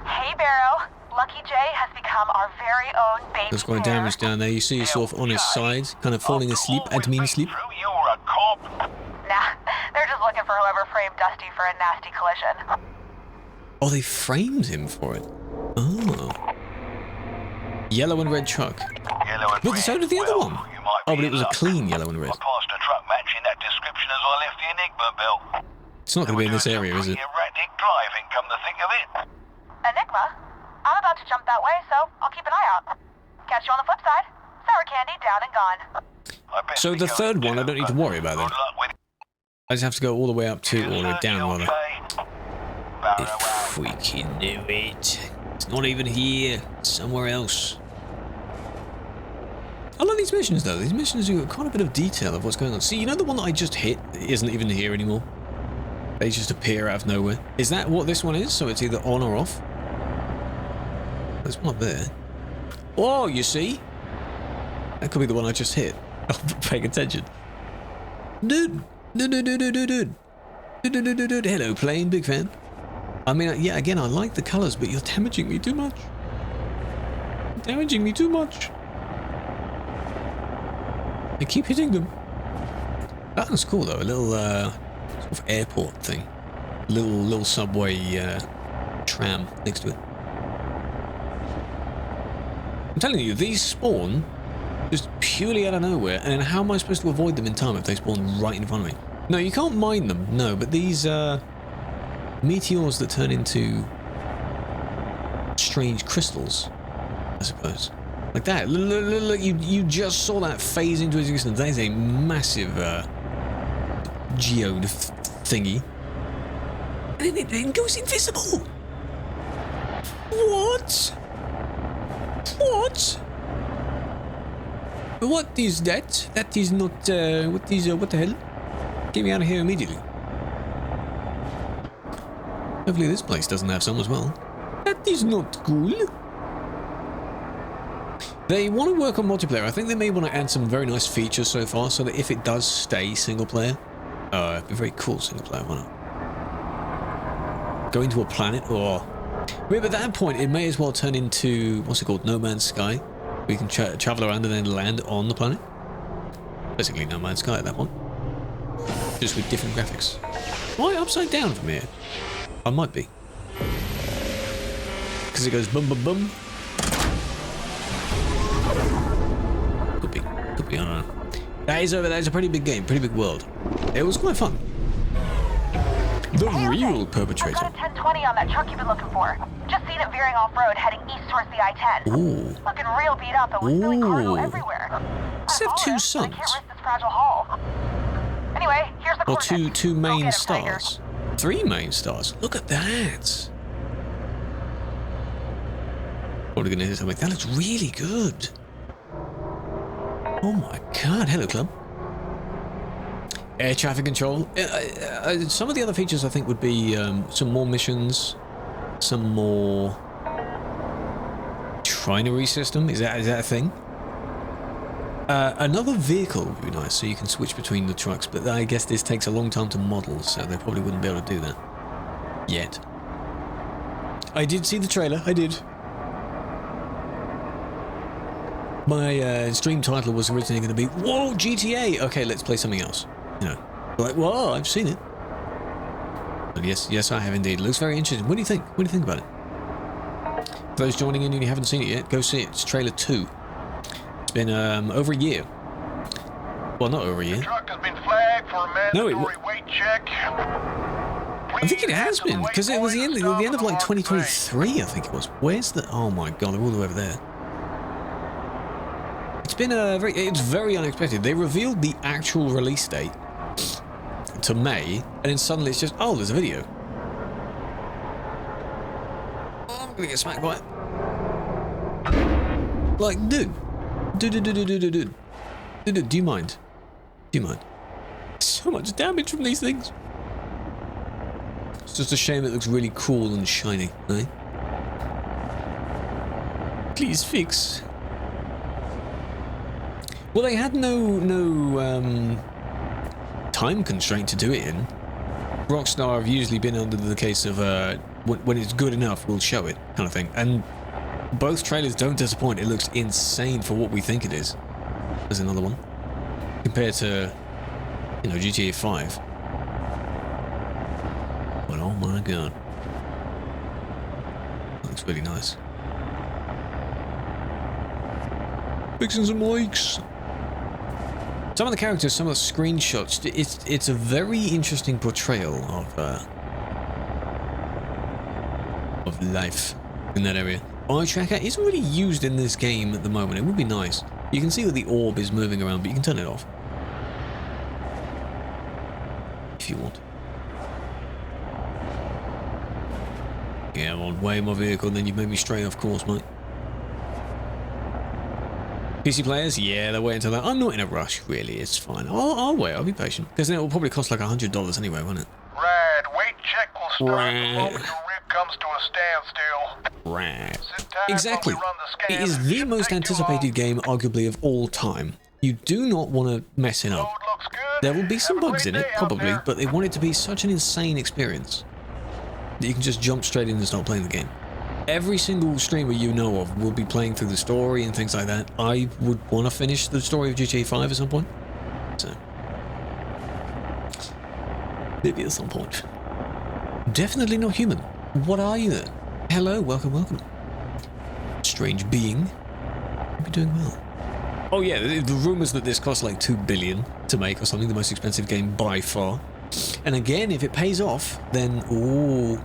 Hey, Barrow. Lucky J has become our very own baby Looks quite bear. damaged down there. You see he's sort of on his side, kind of falling asleep, admin sleep. You're a cop. Nah, they're just looking for whoever framed Dusty for a nasty collision. Oh, they framed him for it. Oh. Yellow and red truck. Yellow and Look, red. so did the other Well, one. you might Oh, be but it was in a luck. clean yellow and red. I passed a truck matching that description as I left the Enigma belt. It's not going to be in this area, is it? Erratic driving, come to think of it. Enigma? I'm about to jump that way, so I'll keep an eye out. Catch you on the flip side. Sour candy down and gone. I best So be the going third one, too, I don't need to but worry about then. good luck with I just have to go all the way up to, it. or all the way down, rather. Okay? I Barrow out. freaking knew it. It's not even here. It's somewhere else. I love these missions, though. These missions have got quite a bit of detail of what's going on. See, you know the one that I just hit isn't even here anymore? They just appear out of nowhere. Is that what this one is? So it's either on or off? There's one up there. Oh, you see? That could be the one I just hit. I'm paying attention. Dude. Hello, plane. Big fan. I mean, yeah, again, I like the colors, but you're damaging me too much. You're damaging me too much. I keep hitting them. That was cool, though. A little, sort of airport thing. Little subway, tram next to it. I'm telling you, these spawn just purely out of nowhere, and then how am I supposed to avoid them in time if they spawn right in front of me? No, you can't mine them, no, but these, meteors that turn into strange crystals, I suppose. Like that. Look, you just saw that phase into existence. That is a massive, geode thingy. And it goes invisible! What? What? What is that? That is not, what the hell? Get me out of here immediately. Hopefully this place doesn't have some as well. That is not cool. They want to work on multiplayer. I think they may want to add some very nice features so far, so that if it does stay single player, it'd be very cool single player, why not? Go into a planet, or... Maybe at that point, it may as well turn into, what's it called, No Man's Sky. We can travel around and then land on the planet. Basically No Man's Sky at that point. Just with different graphics. Am I upside down from here? I might be. Because it goes boom, boom, boom. Could be, I don't know. That is a pretty big game, pretty big world. It was quite fun. The real perpetrator. I've got a 1020 on that truck you've been looking for. Just seen it veering off-road, heading east towards the I-10. Ooh. Looking real beat up and with spilling cargo Ooh. everywhere. Let's have two I sons. can't risk this fragile hull. Anyway, here's the Or coordinates. two Go main get him, Tiger. stars. 3 main stars. Look at that. Probably gonna hit something. That looks really good. Oh my god. Hello, club. Air traffic control. Some of the other features I think would be some more missions, some more trinary system. Is that a thing? Another vehicle would be nice, so you can switch between the trucks, but I guess this takes a long time to model, so they probably wouldn't be able to do that yet. I did see the trailer, I did. My stream title was originally going to be, whoa, GTA! Okay, let's play something else. You know, like, whoa, I've seen it. But yes, I have indeed. It looks very interesting. What do you think? What do you think about it? For those joining in and you haven't seen it yet, go see it. It's trailer 2. It's been over a year. Well, not over a year. Truck has been flagged for a mandatory weight check. I think it has been, because it was the end of like 2023, I think it was. Where's the... Oh my god, they're all the way over there. It's been it's very unexpected. They revealed the actual release date to May, and then suddenly it's just, oh, there's a video. Oh, I'm gonna get smacked by it. Like, dude, do you mind? Do you mind? So much damage from these things. It's just a shame it looks really cool and shiny, eh? Please fix. Well, they had no time constraint to do it in. Rockstar have usually been under the case of when it's good enough, we'll show it, kind of thing. And both trailers don't disappoint. It looks insane for what we think it is. There's another one. Compared to, you know, GTA 5. But oh my god. That looks really nice. Fixing some mics. Some of the characters, some of the screenshots, it's a very interesting portrayal of life in that area. Eye tracker isn't really used in this game at the moment. It would be nice. You can see that the orb is moving around, but you can turn it off if you want. Yeah, I want way more vehicle than you made me stray off course, mate. PC players, yeah, they'll wait until that. I'm not in a rush, really. It's fine. I'll wait. I'll be patient. Because then it will probably cost like $100 anyway, won't it? Right, weight check will start Right. the moment your rig comes to a standstill. Right. Sit tight Exactly. while we run the It scan. is the Shouldn't most take too anticipated game, arguably, of all time. You do not want to mess it long. up. Road looks good. There will be some Have a bugs great in it, day out probably, there. but they want it to be such an insane experience that you can just jump straight in and start playing the game. Every single streamer you know of will be playing through the story and things like that. I would want to finish the story of GTA 5 at some point. So, maybe at some point. Definitely not human. What are you then? Hello, welcome. Strange being. Hope you're doing well. Oh yeah, the rumours that this costs like $2 billion to make or something, the most expensive game by far. And again, if it pays off, then ooh.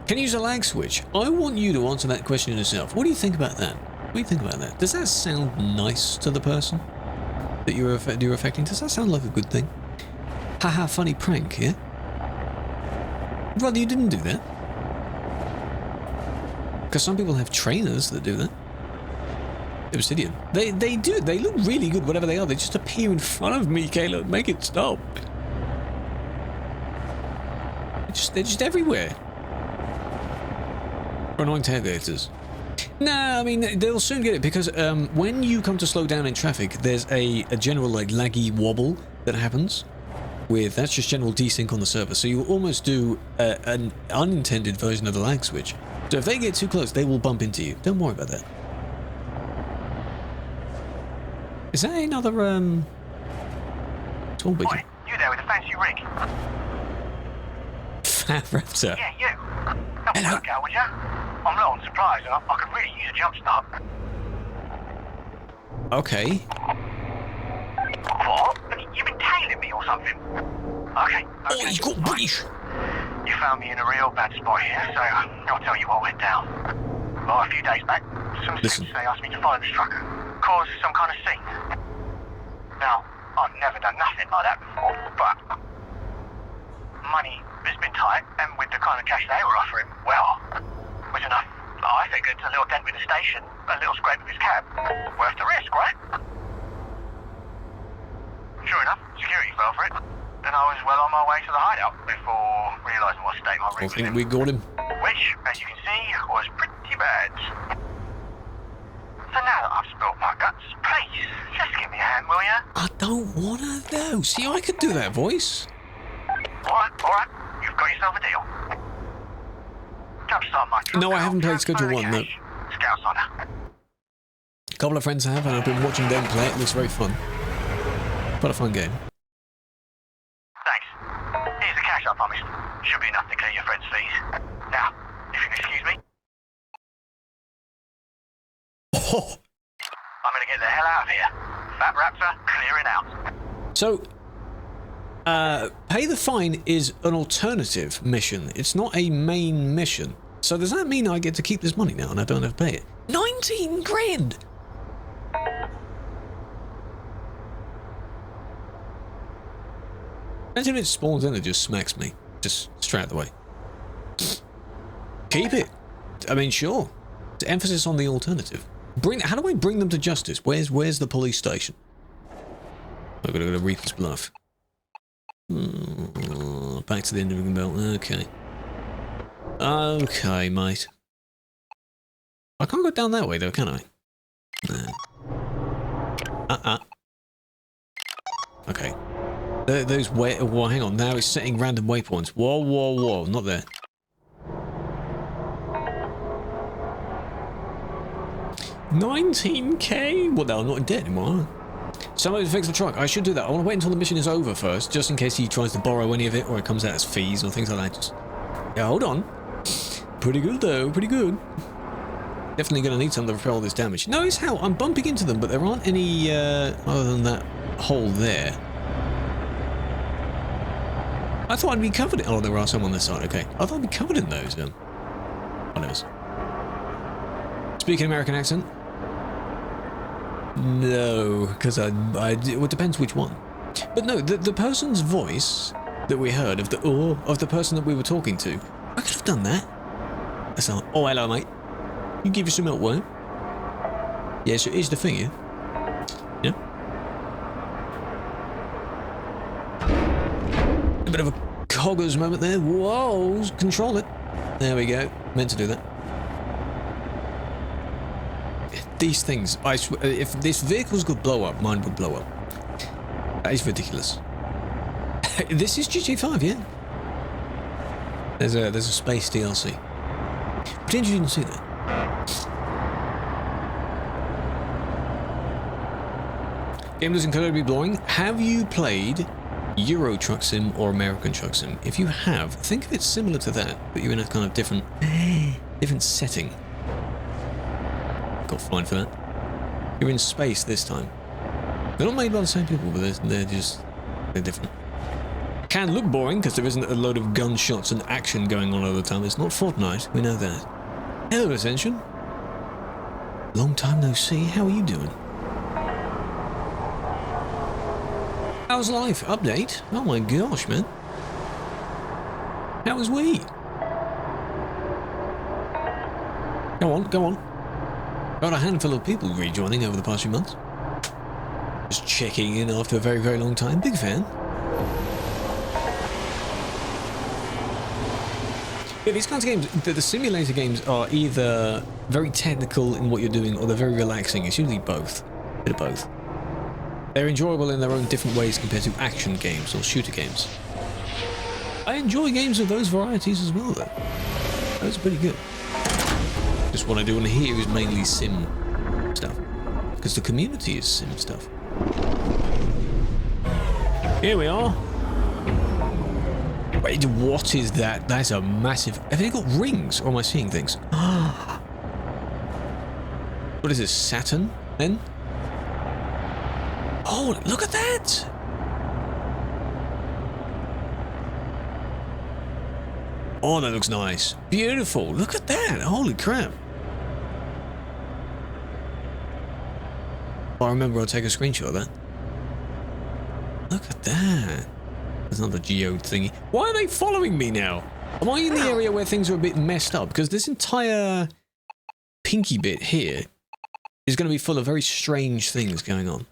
Can you use a lag switch? I want you to answer that question yourself. What do you think about that? What do you think about that? Does that sound nice to the person that you're affecting? Does that sound like a good thing? Haha, funny prank, yeah? Rather you didn't do that. Because some people have trainers that do that. Obsidian. They do. They look really good, whatever they are. They just appear in front of me, Caleb. Make it stop. They're just everywhere. Annoying tailgaters. Nah, I mean, they'll soon get it, because when you come to slow down in traffic, there's a general, like, laggy wobble that happens. That's just general desync on the server, so you'll almost do an unintended version of the lag switch. So if they get too close, they will bump into you. Don't worry about that. Is that another, tall beacon? Oi, you there with the fancy rig? Fat Raptor. Yeah, you. Help me Hello. work out, would ya? I'm low on supplies and I could really use a jump start. Okay. What? You've been tailing me or something? Okay. Oh, he's got British. You found me in a real bad spot here, so I'll tell you what went down. Well, a few days back, some Listen. suits, they asked me to follow this trucker, cause some kind of scene. Now, I've never done nothing like that before, but money has been tight, and with the kind of cash they were offering, well, was enough, I figured, a little dent with the station, a little scrape with his cab. Worth the risk, right? Sure enough, security fell for it, and I was well on my way to the hideout before realising what state my I rig was think in. we got him. Which, as you can see, was pretty bad. So now that I've spilt my guts, please, just give me a hand, will ya? I don't wanna know. See, I could do that voice. Alright, you've got yourself a deal. Jumpstart my truck. No, I haven't played Schedule 1, no. Scouts honor. A couple of friends have, and I've been watching them play it. It looks very fun. Quite a fun game. Thanks. Here's the cash I promised. Should be enough to clear your friend's fees. Now, if you'll excuse me, Oh. I'm gonna get the hell out of here. Fat Raptor clearing out. So, pay the fine is an alternative mission. It's not a main mission. So does that mean I get to keep this money now and I don't have to pay it? 19 grand! Imagine if it spawns in and just smacks me. Just straight out the way. Keep it. I mean, sure. The emphasis on the alternative. How do I bring them to justice? Where's the police station? I've got to go to Reaper's Bluff. Back to the end of the belt. Okay. Okay, mate. I can't go down that way though, can I? No. Okay. Those well, hang on. Now it's setting random waypoints. Whoa. Not there. $19K? Well, no, I'm not in debt anymore. Somebody to fix the truck. I should do that. I want to wait until the mission is over first, just in case he tries to borrow any of it or it comes out as fees or things like that. Just... Yeah, hold on. Pretty good, though. Pretty good. Definitely going to need some to repair all this damage. Notice how I'm bumping into them, but there aren't any other than that hole there. I thought I'd be covered in... Oh, there are some on this side. Okay. I thought I'd be covered in those. What knows? Speaking American accent? No, because well, it depends which one. But no, the person's voice that we heard of the person that we were talking to, I could have done that. That's not. Oh, hello, mate. You give you some milk, won't? Yeah, so here's the thing, yeah. Yeah. A bit of a coggers moment there. Whoa, control it. There we go. Meant to do that. These things, I swear, if this vehicles could blow up, mine would blow up. That is ridiculous. This is GTA 5, yeah. There's a space DLC. Pretend you didn't see that. Game is incredibly boring. Have you played Euro Truck Sim or American Truck Sim? If you have, think of it similar to that, but you're in a kind of different setting. Got fined for that. You're in space this time. They're not made by the same people, but they're different. Can look boring because there isn't a load of gunshots and action going on all the time. It's not Fortnite, we know that. Hello, Ascension. Long time no see. How are you doing? How's life? Update? Oh my gosh, man. How was we? Go on. Got a handful of people rejoining over the past few months. Just checking in after a very, very long time. Big fan. Yeah, these kinds of games, the simulator games are either very technical in what you're doing or they're very relaxing. It's usually both. A bit of both. They're enjoyable in their own different ways compared to action games or shooter games. I enjoy games of those varieties as well, though. Those are pretty good. Just what I do on here is mainly sim stuff. Because the community is sim stuff. Here we are. Wait, what is that? That's a massive... Have they got rings? Or am I seeing things? What is this, Saturn, then? Oh, look at that! Oh, that looks nice. Beautiful. Look at that. Holy crap. I remember I'll take a screenshot of that. Look at that. There's another geode thingy. Why are they following me now? Am I in the area where things are a bit messed up? Because this entire pinky bit here is going to be full of very strange things going on.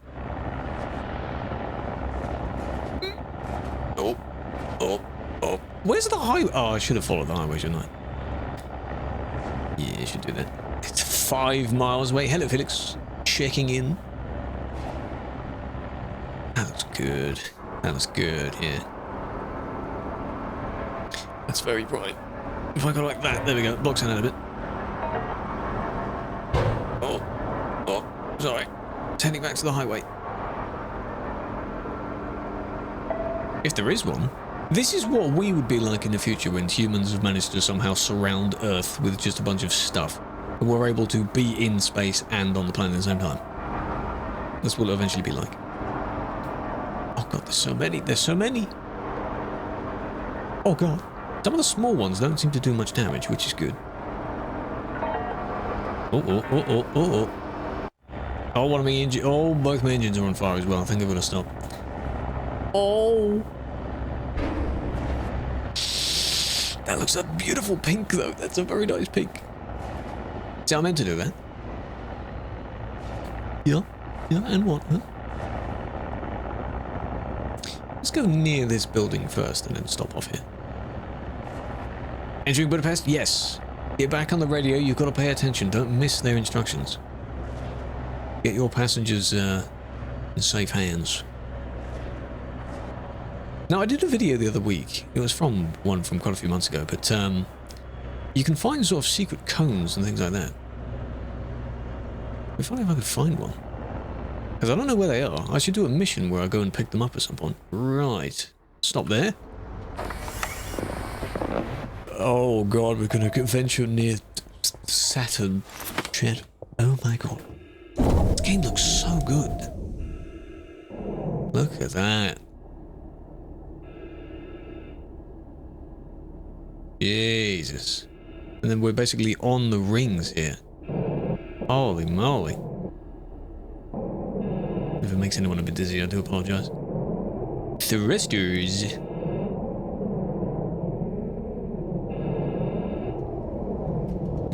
Oh. Where's the highway? Oh, I should have followed the highway, shouldn't I? Yeah, I should do that. It's 5 miles away. Hello, Felix. Checking in. That looks good. That looks good, yeah. That's very bright. If I go like that, there we go. Blocks it out a bit. Oh, sorry. Turning back to the highway. If there is one. This is what we would be like in the future when humans have managed to somehow surround Earth with just a bunch of stuff. And we're able to be in space and on the planet at the same time. That's what it'll eventually be like. Oh god, there's so many. There's so many. Oh god. Some of the small ones don't seem to do much damage, which is good. Oh. Oh, one of my engines. Oh, both my engines are on fire as well. I think I'm going to stop. Oh. That looks a beautiful pink, though. That's a very nice pink. See, I meant to do that. Yeah, and what, huh? Let's go near this building first and then stop off here. Entering Budapest? Yes. Get back on the radio. You've got to pay attention. Don't miss their instructions. Get your passengers in safe hands. Now, I did a video the other week. It was from quite a few months ago, but you can find sort of secret cones and things like that. If I could find one. Because I don't know where they are. I should do a mission where I go and pick them up at some point. Right. Stop there. Oh god, we're going to venture near Saturn. Shit. Oh my god. This game looks so good. Look at that. Jesus. And then we're basically on the rings here. Holy moly. If it makes anyone a bit dizzy, I do apologize. Thrusters.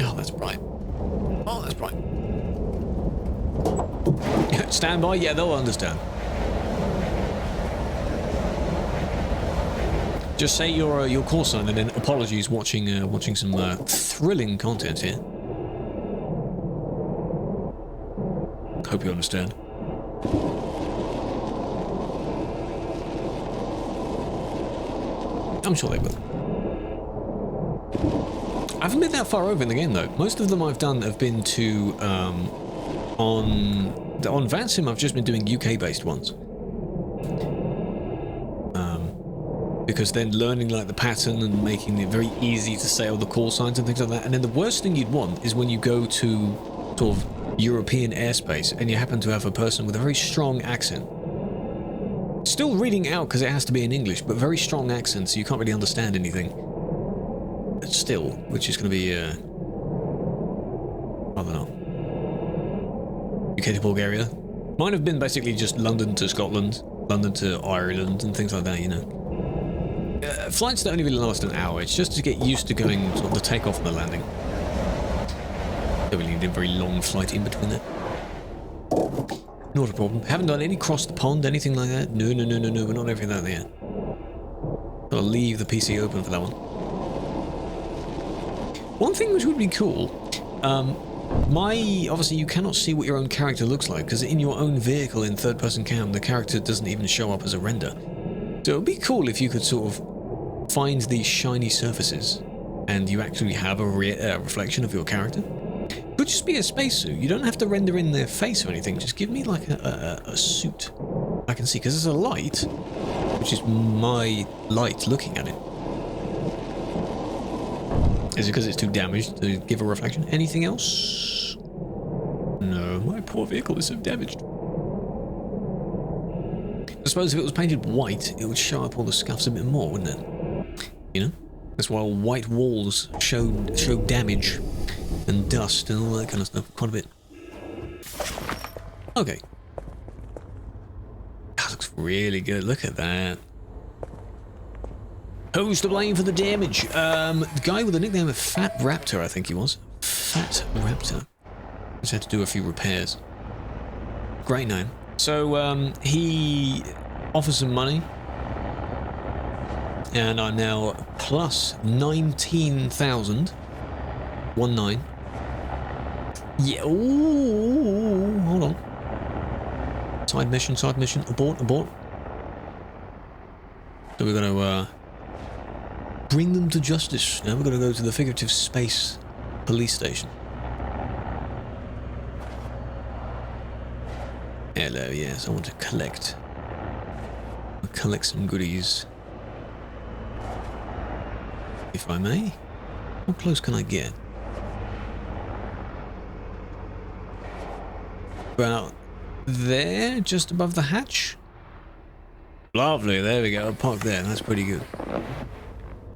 Oh, that's bright. Oh, that's bright. Stand by? Yeah, they'll understand. Just say your call sign and then apologies watching some thrilling content here. Hope you understand. I'm sure they will. I haven't been that far over in the game though. Most of them I've done have been to on Vansim. I've just been doing UK-based ones. Because then learning like the pattern and making it very easy to say all the call signs and things like that. And then the worst thing you'd want is when you go to sort of European airspace and you happen to have a person with a very strong accent. Still reading out because it has to be in English, but very strong accent so you can't really understand anything. But still, which is going to be, I don't know. UK to Bulgaria. Mine have been basically just London to Scotland, London to Ireland and things like that, you know. Flights that only really last an hour. It's just to get used to going sort of the takeoff and the landing. Don't really need a very long flight in between that. Not a problem. Haven't done any cross the pond, anything like that. No. We're not everything like that yet. Gotta leave the PC open for that one. One thing which would be cool. Obviously you cannot see what your own character looks like because in your own vehicle in third-person cam, the character doesn't even show up as a render. So it would be cool if you could sort of find these shiny surfaces and you actually have a reflection of your character. Could just be a spacesuit. You don't have to render in their face or anything. Just give me like a suit I can see. Because there's a light, which is my light looking at it. Is it because it's too damaged to give a reflection? Anything else? No, my poor vehicle is so damaged. I suppose if it was painted white, it would show up all the scuffs a bit more, wouldn't it? You know? That's why white walls show damage and dust and all that kind of stuff quite a bit. Okay. That looks really good. Look at that. Who's to blame for the damage? The guy with the nickname of Fat Raptor, I think he was. Fat Raptor. Just had to do a few repairs. Great name. So, he offers some money. And I'm now plus 19,000. 19. Yeah, ooh, hold on. Side mission, abort. So we're gonna, bring them to justice. Now we're gonna go to the figurative space police station. Hello, yes, I want to collect some goodies. If I may. How close can I get? About there, just above the hatch. Lovely, there we go. I'll park there, that's pretty good.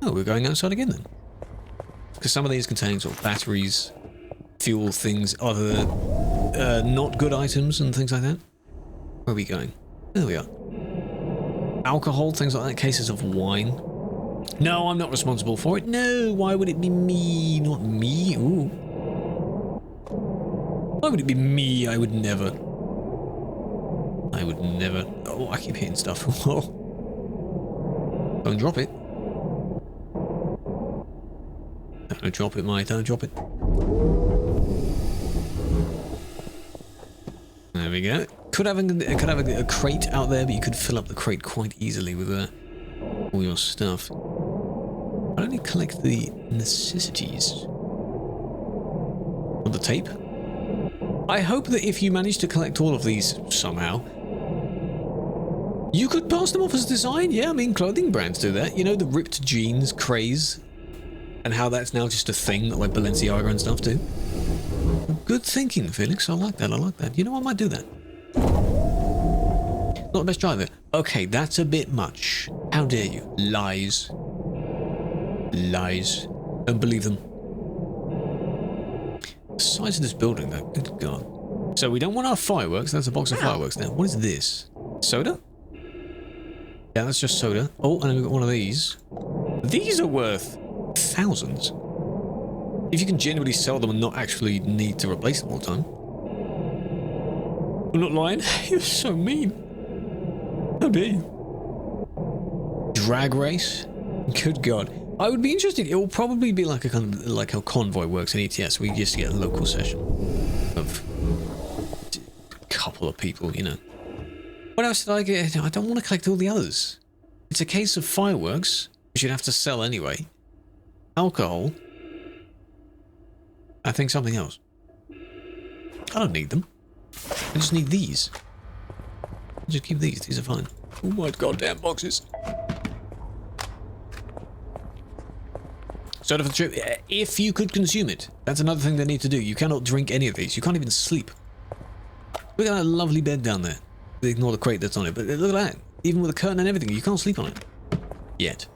Oh, we're going outside again then. Because some of these contain sort of batteries, fuel things, other not good items and things like that. Where are we going? There we are. Alcohol, things like that, cases of wine. No, I'm not responsible for it. No, why would it be me? Not me. Ooh. Why would it be me? I would never. Oh, I keep hitting stuff. Don't drop it. Don't drop it, mate. Don't drop it. There we go. Could have a crate out there, but you could fill up the crate quite easily with all your stuff. I'd only collect the necessities. On the tape? I hope that if you manage to collect all of these somehow, you could pass them off as design. Yeah, I mean, clothing brands do that. You know, the ripped jeans craze, and how that's now just a thing that like Balenciaga and stuff do. Good thinking, Felix. I like that. You know, I might do that. Not the best driver. Okay, that's a bit much. How dare you? Lies. Don't believe them. The size of this building, though. Good God. So we don't want our fireworks. That's a box of fireworks now. What is this? Soda? Yeah, that's just soda. Oh, and we've got one of these. These are worth thousands. If you can genuinely sell them and not actually need to replace them all the time. I'm not lying. You're so mean. How dare you? Drag race? Good God. I would be interested. It will probably be like a kind of like how Convoy works in ETS. We just get a local session of a couple of people, you know. What else did I get? I don't want to collect all the others. It's a case of fireworks, which you'd have to sell anyway. Alcohol. I think something else. I don't need them. I just need these. I'll just keep these. These are fine. Oh my goddamn boxes. Soda for the trip. If you could consume it. That's another thing they need to do. You cannot drink any of these. You can't even sleep. Look at that lovely bed down there. Ignore the crate that's on it. But look at that. Even with a curtain and everything, you can't sleep on it. Yet.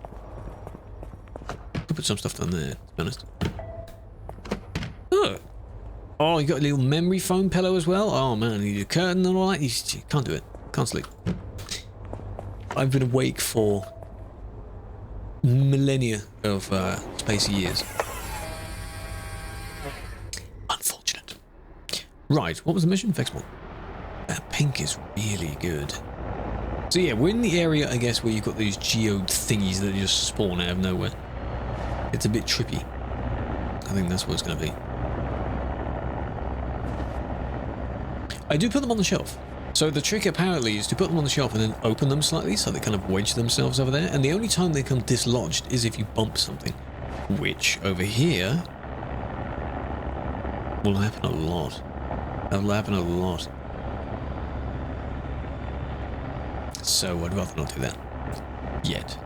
Could put some stuff down there, to be honest. Oh, you got a little memory foam pillow as well? Oh man, you need a curtain and all that? You can't do it. Can't sleep. I've been awake for millennia of spacey years. Unfortunate. Right, what was the mission? Fexmore. That pink is really good. So yeah, we're in the area, I guess, where you've got these geode thingies that just spawn out of nowhere. It's a bit trippy. I think that's what it's going to be. I do put them on the shelf. So the trick apparently is to put them on the shelf and then open them slightly so they kind of wedge themselves over there. And the only time they come dislodged is if you bump something. Which, over here, will happen a lot. That'll happen a lot. So I'd rather not do that. Yet.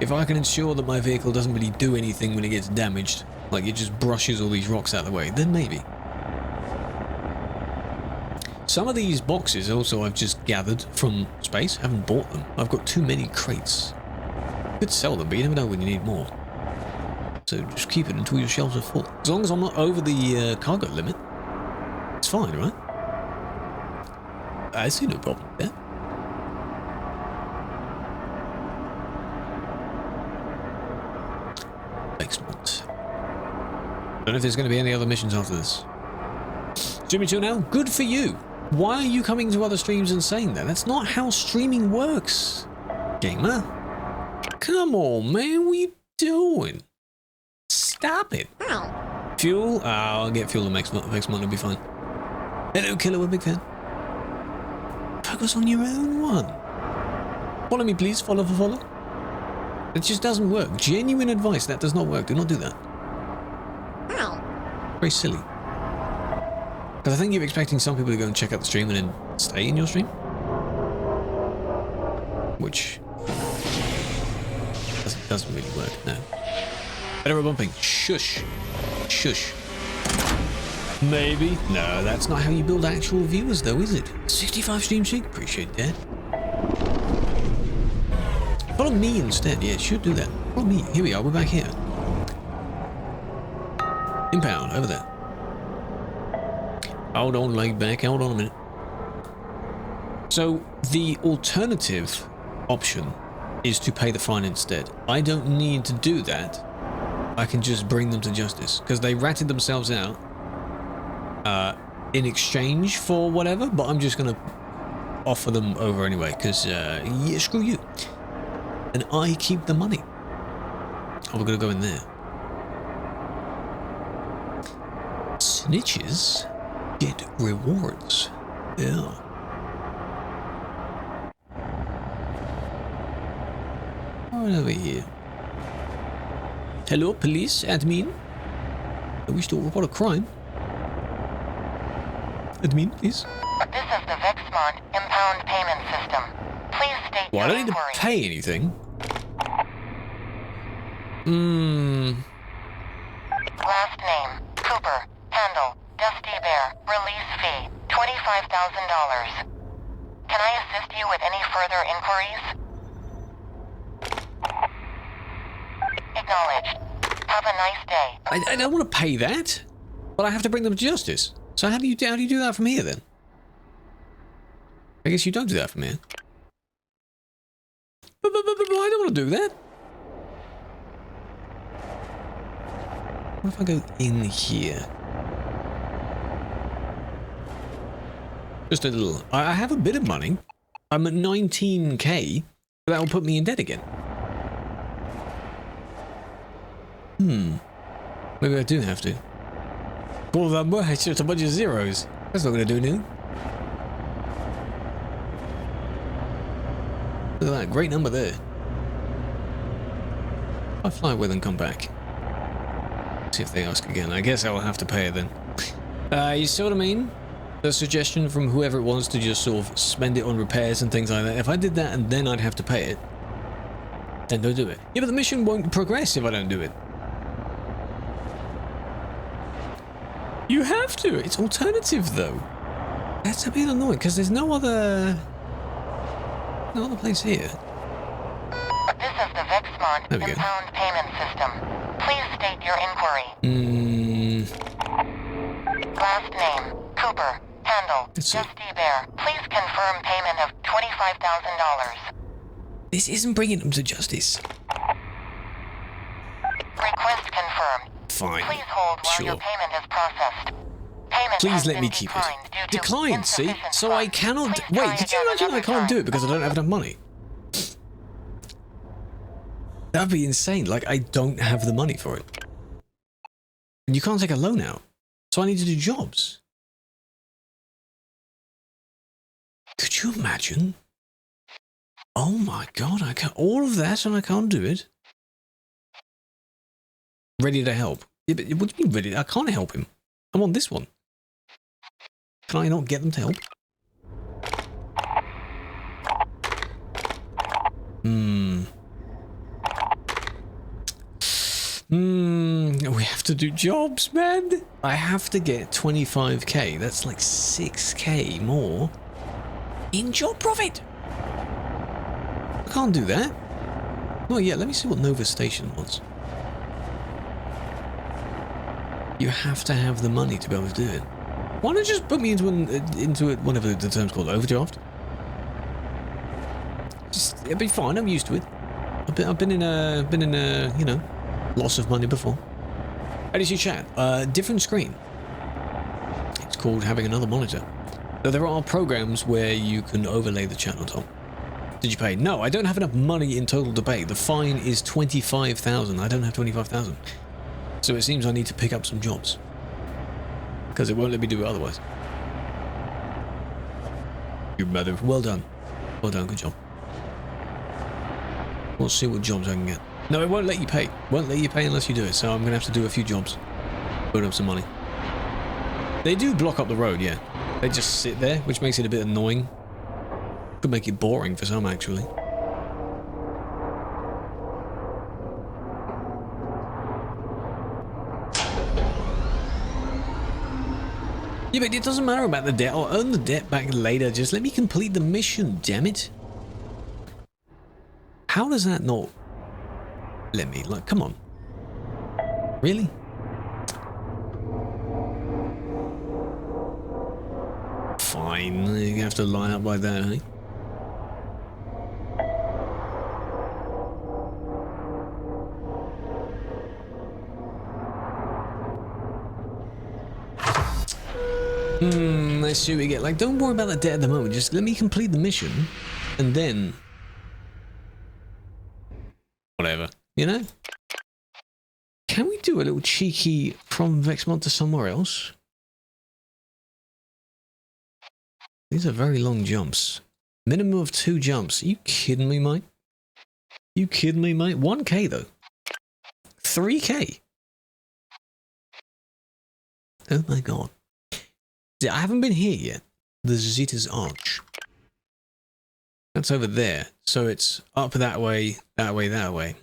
If I can ensure that my vehicle doesn't really do anything when it gets damaged, like it just brushes all these rocks out of the way, then maybe. Some of these boxes also I've just gathered from space, haven't bought them. I've got too many crates. You could sell them, but you never know when you need more. So just keep it until your shelves are full. As long as I'm not over the cargo limit, it's fine, right? I see no problem there. Don't know if there's going to be any other missions after this. Jimmy Chill now, good for you. Why are you coming to other streams and saying that? That's not how streaming works, gamer. Come on, man, what are you doing? Stop it. Fuel? I'll get fuel next month, it'll be fine. Hello, Killer, we're a big fan. Focus on your own one. Follow me, please. Follow for follow. It just doesn't work. Genuine advice, that does not work. Do not do that. Very silly. Because I think you're expecting some people to go and check out the stream and then stay in your stream. Which doesn't really work, no. Better bumping. Shush. Shush. Maybe. No, that's not how you build actual viewers though, is it? 65 stream sheet? Appreciate that. Follow me instead. Yeah, should do that. Follow me. Here we are. We're back here. Impound. Over there. Hold on, leg back. Hold on a minute. So, the alternative option is to pay the fine instead. I don't need to do that. I can just bring them to justice. Because they ratted themselves out in exchange for whatever, but I'm just going to offer them over anyway. Because, yeah, screw you. And I keep the money. Oh, we're going to go in there. Snitches get rewards. Yeah. Right over here. Hello, police, admin. I wish to report a crime. Admin, please. This is the Vexmont impound payment system. Please state Well, I your don't need to inquiry. pay anything. Last name, Cooper. Handle, Dusty Bear. Release fee, $25,000. Can I assist you with any further inquiries? Acknowledged. Have a nice day. I don't want to pay that, but I have to bring them to justice. So how do you do that from here then? I guess you don't do that from here. But I don't want to do that. What if I go in here? Just a little. I have a bit of money. I'm at 19k. But that will put me in debt again. Maybe I do have to. All that more, it's just a bunch of zeros. That's not going to do anything. Look at that, great number there. I fly with and come back. See if they ask again. I guess I will have to pay it then. You see what I mean? The suggestion from whoever it was to just sort of spend it on repairs and things like that. If I did that and then I'd have to pay it, then don't do it. Yeah, but the mission won't progress if I don't do it. You have to. It's alternative though. That's a bit annoying because there's no other place here. This is the Vexmont There we go. impound payment system. Please state your inquiry. Last name, Cooper. Handle, Let's see. Dusty Bear. Please confirm payment of $25,000. This isn't bringing them to justice. Request confirmed. Fine. Please hold while your Sure. payment is processed. Payment Please has let been me keep it. declined due to Declined, see? insufficient So I funds. cannot... Please try Wait, did you again imagine I another can't do time. it because I don't have enough money? That'd be insane. Like, I don't have the money for it. And you can't take a loan out. So I need to do jobs. Could you imagine? Oh my god, I can't... All of that and I can't do it? Ready to help. Yeah, but what do you mean ready? I can't help him. I'm on this one. Can I not get them to help? We have to do jobs, man. I have to get 25k. That's like 6k more in job profit. I can't do that. Oh yeah, let me see what Nova Station was. You have to have the money to be able to do it. Why not just put me into it, whatever the term's called, overdraft? Just, it'll be fine. I'm used to it. I've been in a, you know, loss of money before. How do you see chat? Different screen. It's called having another monitor. So there are programs where you can overlay the chat on top. Did you pay? No, I don't have enough money in total to pay. The fine is 25,000. I don't have 25,000. So it seems I need to pick up some jobs. Because it won't let me do it otherwise. You mother. Well done. Well done, good job. We'll see what jobs I can get. No, it won't let you pay. Won't let you pay unless you do it, so I'm going to have to do a few jobs. Build up some money. They do block up the road, yeah. They just sit there, which makes it a bit annoying. Could make it boring for some, actually. Yeah, but it doesn't matter about the debt. I'll earn the debt back later. Just let me complete the mission, damn it. How does that not let me? Like, come on. Really? Fine. You have to line up like that, eh? Let's see what we get. Like, don't worry about the debt at the moment. Just let me complete the mission, and then whatever, you know? Can we do a little cheeky from Vexmont to somewhere else? These are very long jumps. Minimum of 2 jumps. Are you kidding me, mate? You kidding me, mate? 1k though. 3k. Oh my god. I haven't been here yet. The Zeta's Arch. That's over there. So it's up that way, that way, that way.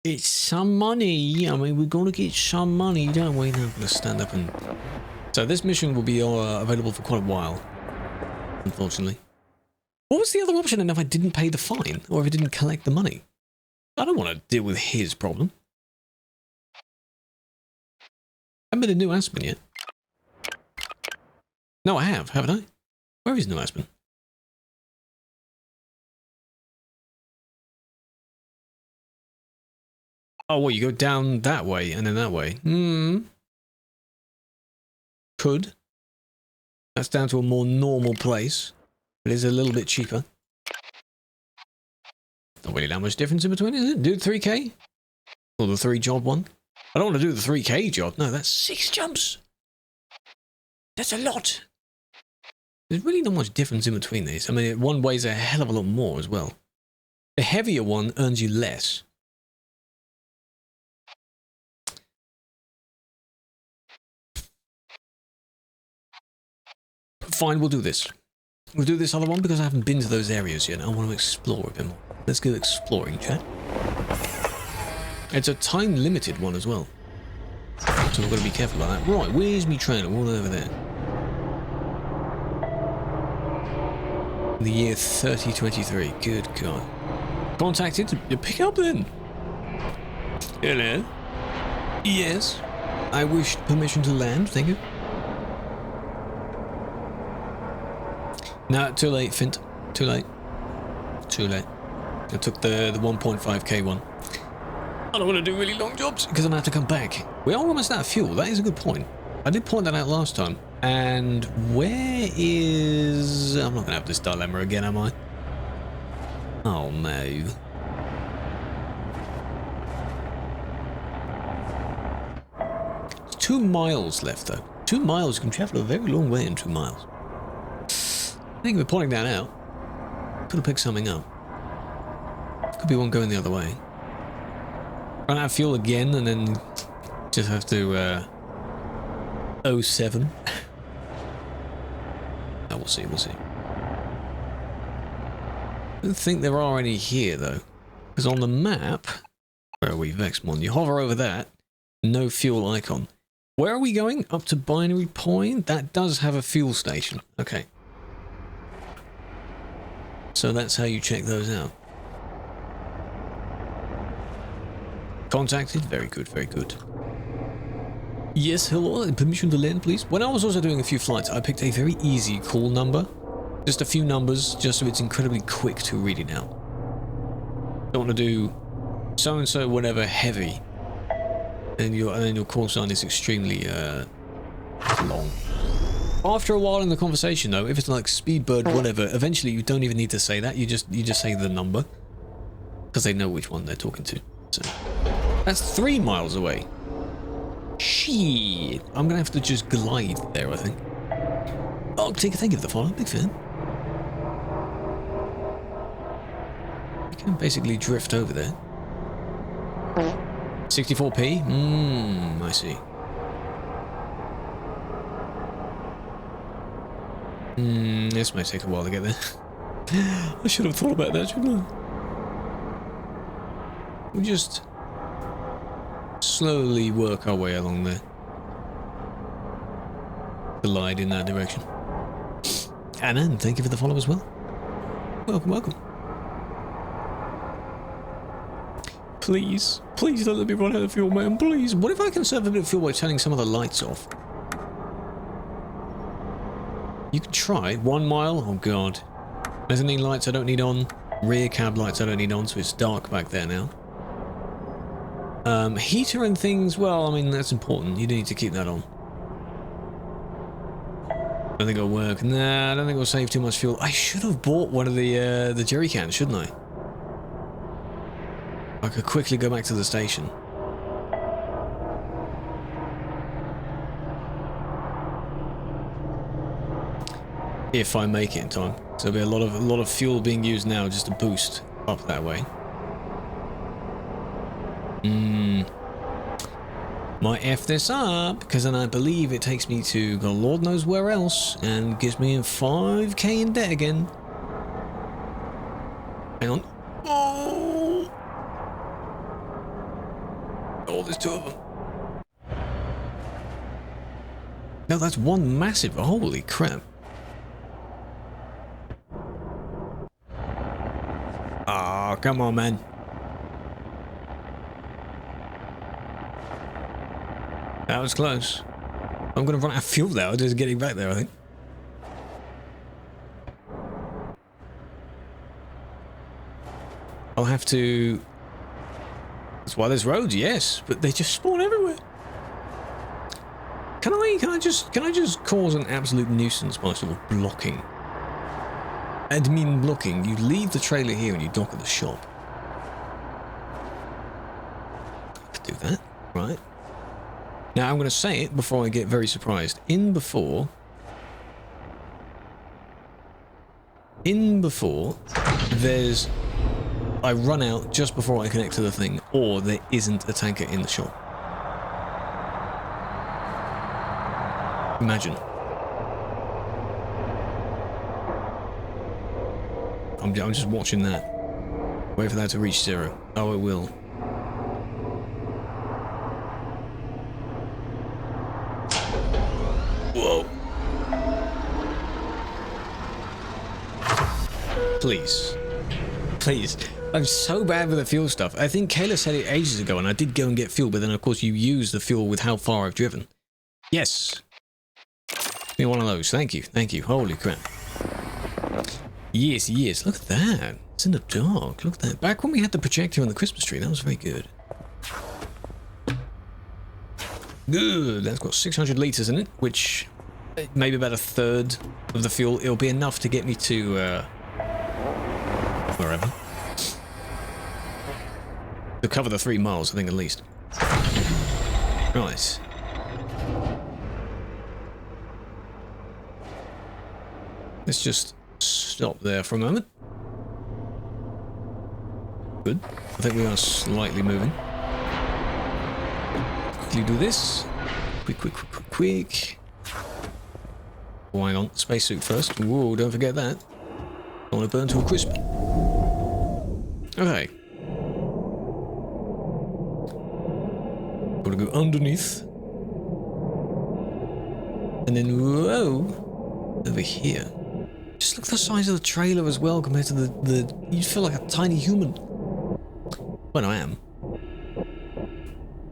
It's some money. I mean, we're going to get some money, don't we? Now, let's stand up and... So this mission will be available for quite a while, unfortunately. What was the other option then if I didn't pay the fine? Or if I didn't collect the money? I don't want to deal with his problem. I haven't been to New Aspen yet. No, I have, haven't I? Where is New Aspen? Oh, well, you go down that way and then that way. Could. That's down to a more normal place. It is a little bit cheaper. Not really that much difference in between, is it? Do 3k? Or the 3 job one? I don't want to do the 3k job. No, that's 6 jumps. That's a lot. There's really not much difference in between these. I mean, one weighs a hell of a lot more as well. The heavier one earns you less. Fine, we'll do this. We'll do this other one because I haven't been to those areas yet. I want to explore a bit more. Let's go exploring, chat. It's a time-limited one as well. So we've got to be careful like that. Right, where's me trailer? All over there. The year 3023. Good God. Contacted? You pick up then. Hello? Yes. I wish permission to land, thank you. No, too late, Fint. Too late. Too late. I took the 1.5k one. I don't want to do really long jobs because I'm going to have to come back. We are almost out of fuel. That is a good point. I did point that out last time. And where is... I'm not going to have this dilemma again, am I? Oh, no. It's 2 miles left, though. 2 miles. You can travel a very long way in 2 miles. Thank you for pointing that out. Could have picked something up. Could be one going the other way. Run out of fuel again and then just have to 07. Oh, we'll see, we'll see. I don't think there are any here though. Because on the map, where are we? Vexmont. You hover over that, no fuel icon. Where are we going? Up to Binary Point? That does have a fuel station. Okay. So that's how you check those out. Contacted? Very good, very good. Yes, hello, permission to land, please. When I was also doing a few flights, I picked a very easy call number. Just a few numbers, just so it's incredibly quick to read it out. Don't want to do so and so whatever heavy, and your call sign is extremely long. After a while in the conversation, though, if it's like Speedbird whatever, eventually you don't even need to say that. You just say the number because they know which one they're talking to. So that's 3 miles away. Shit, I'm gonna have to just glide there, I think. Oh, thank you for the follow, big fan. You can basically drift over there. 64p? I see. This might take a while to get there. I should have thought about that, shouldn't I? We'll just slowly work our way along there. Glide in that direction. Anand, thank you for the follow as well. Welcome, welcome. Please, please don't let me run out of fuel, man. Please. What if I conserve a bit of fuel by turning some of the lights off? You can try. 1 mile? Oh god. Mezzanine lights I don't need on. Rear cab lights I don't need on, so it's dark back there now. Heater and things, well, I mean, that's important. You need to keep that on. I don't think it'll work. Nah, I don't think it'll save too much fuel. I should have bought one of the jerry cans, shouldn't I? I could quickly go back to the station. If I make it in time. So there'll be a lot of fuel being used now just to boost up that way. Might F this up, because then I believe it takes me to God Lord knows where else, and gives me 5k in debt again. Hang on. Oh, there's 2 of them. No, that's one massive. Holy crap. Oh, come on, man. That was close. I'm going to run out of fuel now, just getting back there, I think. I'll have to... That's why there's roads, yes, but they just spawn everywhere. Can I just cause an absolute nuisance by sort of blocking? Admin blocking. You leave the trailer here and you dock at the shop. I could do that, right? Now I'm going to say it before I get very surprised. In before, there's... I run out just before I connect to the thing, or there isn't a tanker in the shop. Imagine. I'm just watching that. Wait for that to reach 0. Oh, it will. Whoa. Please. Please. I'm so bad with the fuel stuff. I think Kayla said it ages ago, and I did go and get fuel, but then of course you use the fuel with how far I've driven. Yes. Give me one of those. Thank you. Thank you. Holy crap. Yes, yes. Look at that. It's in the dark. Look at that. Back when we had the projector on the Christmas tree, that was very good. Good. That's got 600 litres in it, which maybe about 1/3 of the fuel. It'll be enough to get me to wherever. To cover the 3 miles, I think, at least. Right. Let's just stop there for a moment. Good. I think we are slightly moving. Quickly do this. Quick, quick, quick, quick, quick. Oh, hang on. Spacesuit first. Whoa, don't forget that. Don't want to burn to a crisp. Okay. Gotta go underneath. And then, whoa, over here. Just look at the size of the trailer as well compared to the you feel like a tiny human. Well, I am.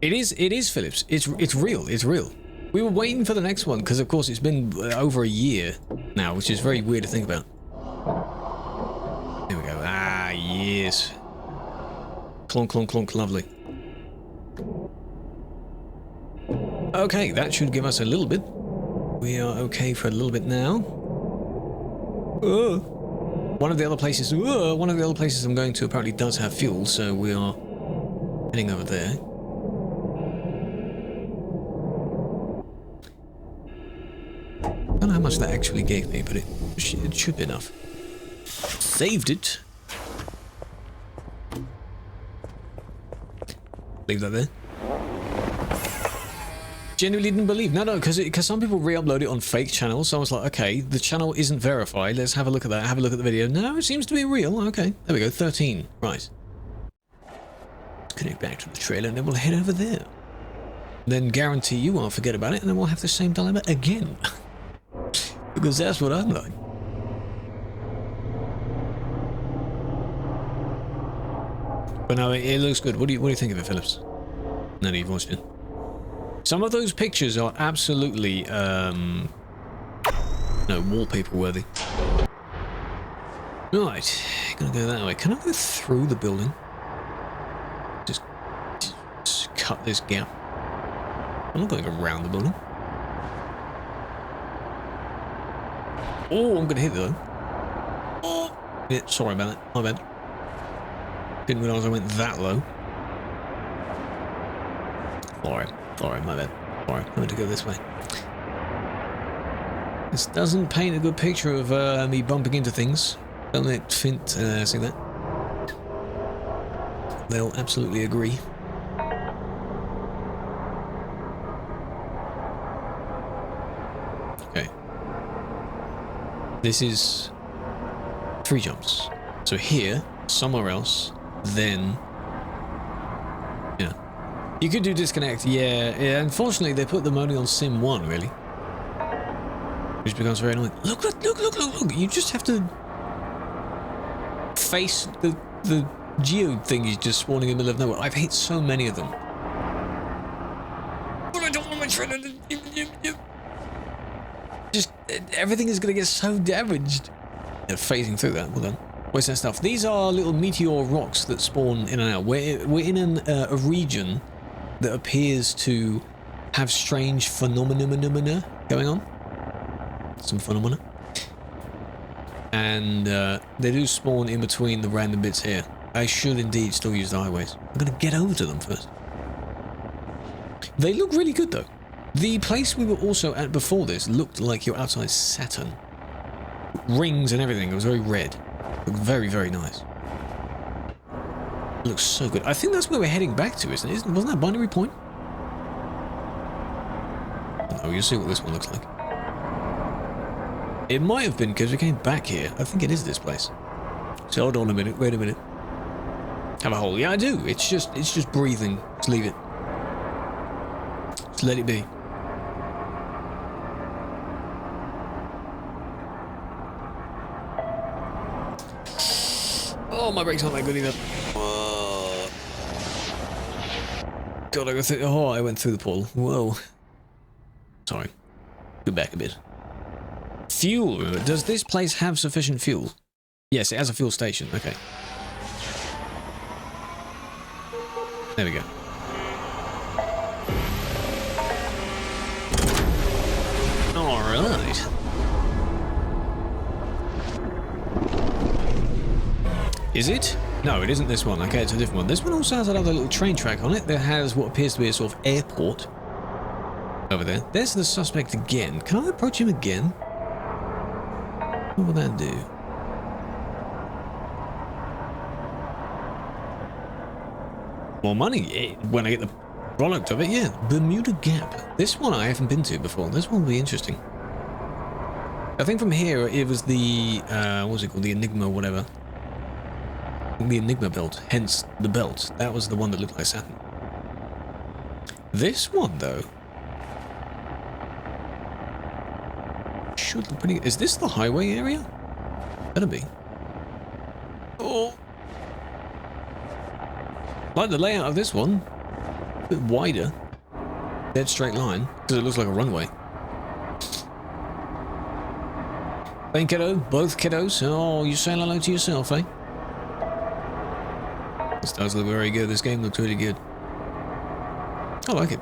It is Phillips. It's real. It's real. We were waiting for the next one because, of course, it's been over a year now, which is very weird to think about. There we go. Ah, yes. Clonk, clonk, clonk. Lovely. Okay, that should give us a little bit. We are okay for a little bit now. One of the other places I'm going to apparently does have fuel, so we are heading over there. I don't know how much that actually gave me, but it should be enough. Saved it. Leave that there. Genuinely didn't believe. No, because some people re-upload it on fake channels, so I was like, okay, the channel isn't verified, let's have a look at that, have a look at the video. No, it seems to be real. Okay, there we go, 13. Right. Let's connect back to the trailer and then we'll head over there. Then guarantee you I'll forget about it and then we'll have the same dilemma again. Because that's what I'm like. But no, it looks good. What do you think of it, Phillips? None of you voiced it. Some of those pictures are absolutely, no, wallpaper worthy. Right, gonna go that way. Can I go through the building? Just cut this gap. I'm not going around the building. Oh, I'm gonna hit it though. Oh, yeah, sorry about that. My bad. Didn't realise I went that low. Alright, my bad. Alright, I'm going to go this way. This doesn't paint a good picture of me bumping into things. Don't let Fint see that. They'll absolutely agree. Okay. This is 3 jumps. So here, somewhere else, then... yeah. You could do disconnect, yeah. Unfortunately, they put them only on Sim 1, really. Which becomes very annoying. Look. You just have to face the geo thing is just spawning in the middle of nowhere. I've hit so many of them. But I don't want my trailer to... just, everything is going to get so damaged. They're phasing through that, well done. Where's that stuff? These are little meteor rocks that spawn in and out. We're in a region that appears to have strange phenomena going on. Some phenomena. And they do spawn in between the random bits here. I should indeed still use the highways. I'm going to get over to them first. They look really good though. The place we were also at before this looked like you're outside Saturn. Rings and everything. It was very red. Looked very, very nice. Looks so good. I think that's where we're heading back to, isn't it? Wasn't that Binary Point? Oh, you'll see what this one looks like. It might have been because we came back here. I think it is this place. So hold on a minute. Wait a minute. Have a hole. Yeah, I do. It's just breathing. Just leave it. Just let it be. Oh, my brakes aren't that good either. God, I go through. Oh, I went through the portal. Whoa. Sorry. Go back a bit. Fuel. Does this place have sufficient fuel? Yes, it has a fuel station. Okay. There we go. Alright. Is it? No, it isn't this one. Okay, it's a different one. This one also has another little train track on it that has what appears to be a sort of airport over there. There's the suspect again. Can I approach him again? What will that do? More money when I get the product of it, yeah. Bermuda Gap. This one I haven't been to before. This one will be interesting. I think from here it was the, what was it called? The Enigma or whatever. The Enigma belt, hence the belt. That was the one that looked like Saturn. This one, though, should look pretty... Is this the highway area? Better be. Oh. Like the layout of this one. A bit wider. Dead straight line, because it looks like a runway. Hey, kiddo. Both kiddos. Oh, you saying hello to yourself, eh? This does look very good. This game looks really good. I like it.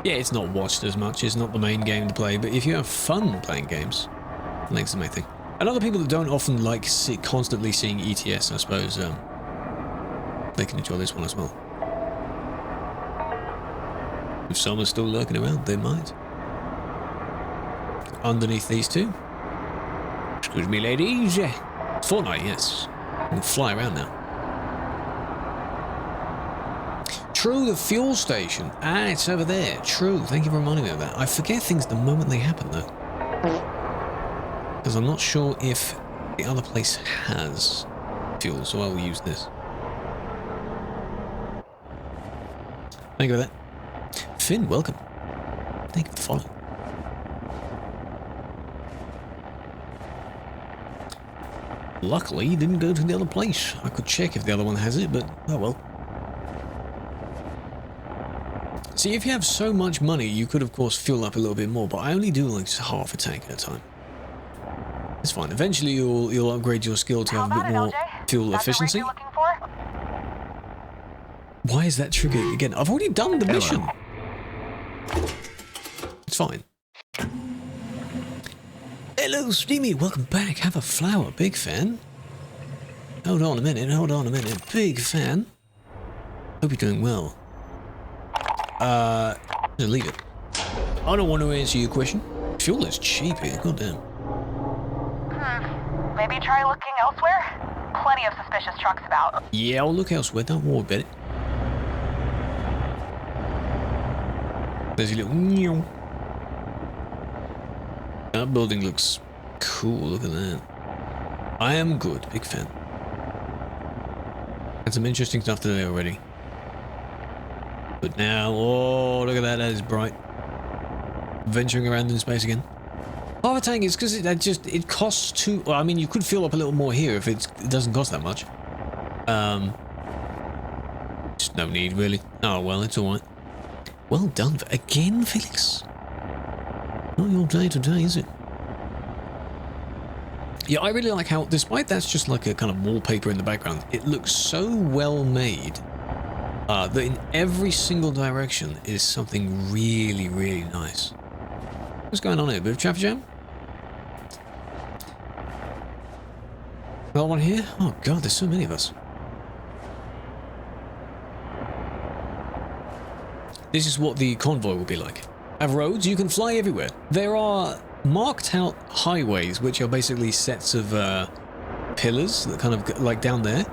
Yeah, it's not watched as much. It's not the main game to play, but if you have fun playing games, I think it's the main thing. And other people that don't often like constantly seeing ETS, I suppose, they can enjoy this one as well. If someone's still lurking around, they might. Underneath these two. Excuse me, ladies. It's Fortnite, yes. You can fly around now. True, the fuel station. Ah, it's over there. True. Thank you for reminding me of that. I forget things the moment they happen, though. Because I'm not sure if the other place has fuel, so I will use this. Thank you for that. Finn, welcome. Thank you for following. Luckily, you didn't go to the other place. I could check if the other one has it, but oh well. See, if you have so much money, you could of course fuel up a little bit more, but I only do like half a tank at a time. It's fine. Eventually, you'll upgrade your skill to have a bit more fuel efficiency. Why is that triggered again? I've already done the mission. It's fine. Hello, Steamy. Welcome back. Have a flower. Big fan. Hold on a minute. Hold on a minute. Big fan. Hope you're doing well. Just leave it. I don't want to answer your question. Fuel is cheap here. Goddamn. Maybe try looking elsewhere? Plenty of suspicious trucks about. Yeah, I'll look elsewhere. Don't worry about it. There's a little... That building looks cool. Look at that. I am good. Big fan. Had some interesting stuff today already. But now... Oh, look at that. That is bright. Venturing around in space again. Half a tank is because it costs too... Well, I mean, you could fill up a little more here if it doesn't cost that much. Just no need, really. Oh, well, it's alright. Well done. Again, Felix? Not your day today, is it? Yeah, I really like how, despite that's just like a kind of wallpaper in the background, it looks so well made that in every single direction is something really, really nice. What's going on here? A bit of traffic jam? Another one here? Oh god, there's so many of us. This is what the convoy will be like. Have roads, you can fly everywhere. There are marked out highways, which are basically sets of pillars that kind of like down there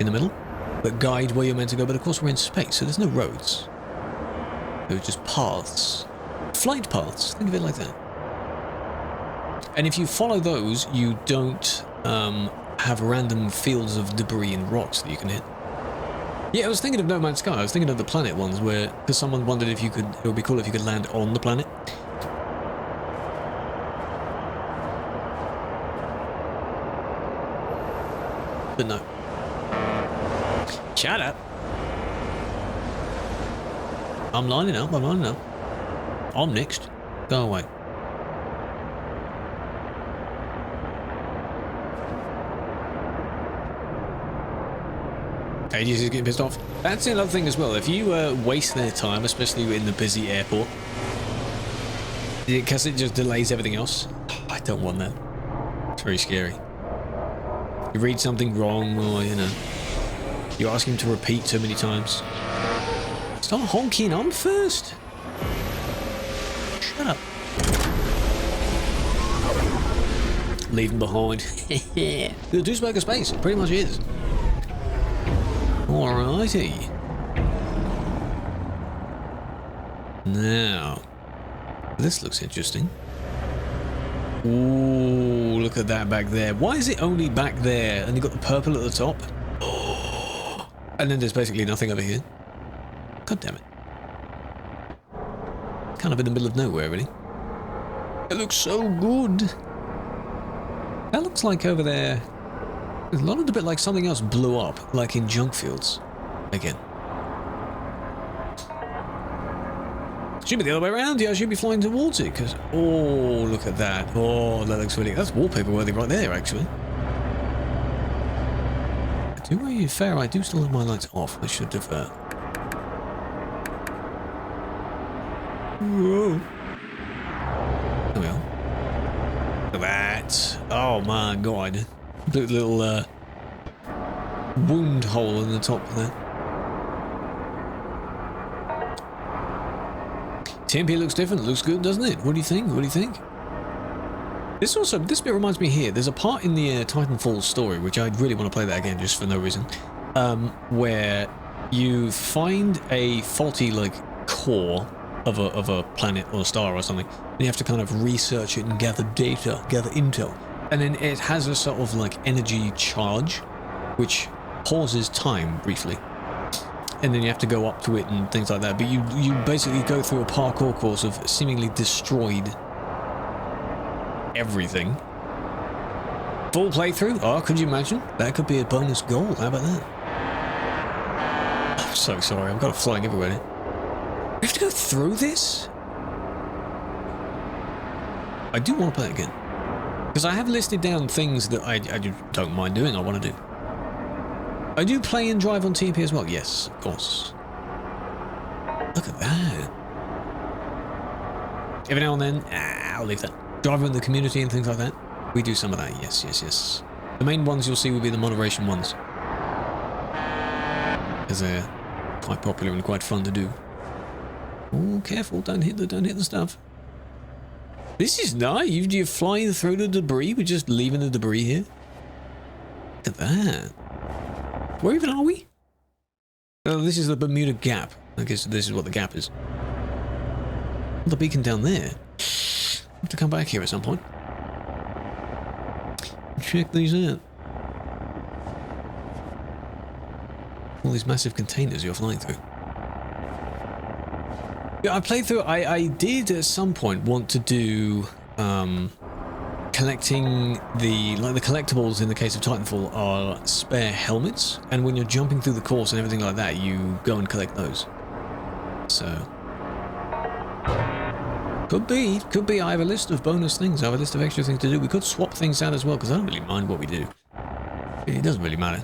in the middle that guide where you're meant to go, but of course we're in space, so there's no roads. They're just paths. Flight paths, think of it like that. And if you follow those, you don't have random fields of debris and rocks that you can hit. Yeah, I was thinking of No Man's Sky. I was thinking of the planet ones where, because someone wondered if you could, it would be cool if you could land on the planet. But no. Shut up. I'm lining up, I'm lining up. I'm next. Go away. Ages is getting pissed off. That's another thing as well. If you waste their time, especially in the busy airport, because it just delays everything else, I don't want that. It's very scary. You read something wrong, or you know, you ask him to repeat too many times. Stop honking on first. Shut up. Leave him behind. The Duisburg of space. It pretty much is. Alrighty. Now, this looks interesting. Ooh, look at that back there. Why is it only back there? And you've got the purple at the top. And then there's basically nothing over here. God damn it. Kind of in the middle of nowhere, really. It looks so good. That looks like over there. A lot of the bit like something else blew up, like in junk fields. Again. Should be the other way around. Yeah, I should be flying towards it, because... Oh, look at that. Oh, that looks really... That's wallpaper worthy right there, actually. Do I? Fair, I do still have my lights off. I should have... Whoa. There we are. Look at that. Oh my god. Little wound hole in the top there. TMP looks different. Looks good, doesn't it? What do you think? What do you think? This bit reminds me here. There's a part in the Titanfall story, which I really want to play that again just for no reason, where you find a faulty like core of a planet or a star or something, and you have to kind of research it and gather data, gather intel, and then it has a sort of like energy charge, which pauses time briefly, and then you have to go up to it and things like that. But you basically go through a parkour course of seemingly destroyed everything. Full playthrough? Oh, could you imagine? That could be a bonus goal. How about that? I'm so sorry. I've got it flying everywhere now. We have to go through this? I do want to play it again. Because I have listed down things that I don't mind doing, I want to do. I do play and drive on TMP as well. Yes, of course. Look at that. Every now and then, I'll leave that. Driver in the community and things like that. We do some of that, yes, yes, yes. The main ones you'll see will be the moderation ones. Because they're quite popular and quite fun to do. Oh, careful, don't hit the stuff. This is nice. You're flying through the debris. We're just leaving the debris here. Look at that. Where even are we? Oh, this is the Bermuda Gap. I guess this is what the gap is. The beacon down there. Have to come back here at some point. Check these out. All these massive containers you're flying through. Yeah, I played through. I did at some point want to do collecting the collectibles in the case of Titanfall are spare helmets, and when you're jumping through the course and everything like that, you go and collect those. So. Could be. I have a list of bonus things. I have a list of extra things to do. We could swap things out as well, because I don't really mind what we do. It doesn't really matter.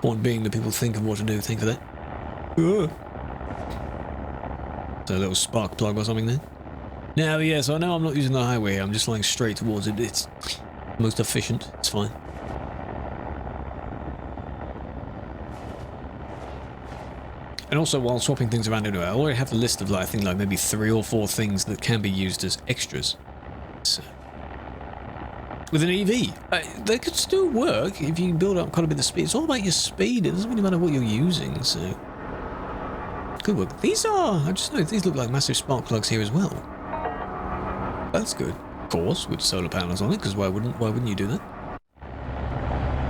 Point being that people think of what to do. Think of that. So a little spark plug or something there. Now, yes, I know I'm not using the highway. I'm just flying straight towards it. It's most efficient. It's fine. And also, while swapping things around anyway, I already have a list of, like, I think, like, maybe 3 or 4 things that can be used as extras. So, with an EV, they could still work if you build up quite a bit of speed. It's all about your speed. It doesn't really matter what you're using, so... Good work. These are... I just noticed these look like massive spark plugs here as well. That's good. Of course, with solar panels on it, because why wouldn't you do that?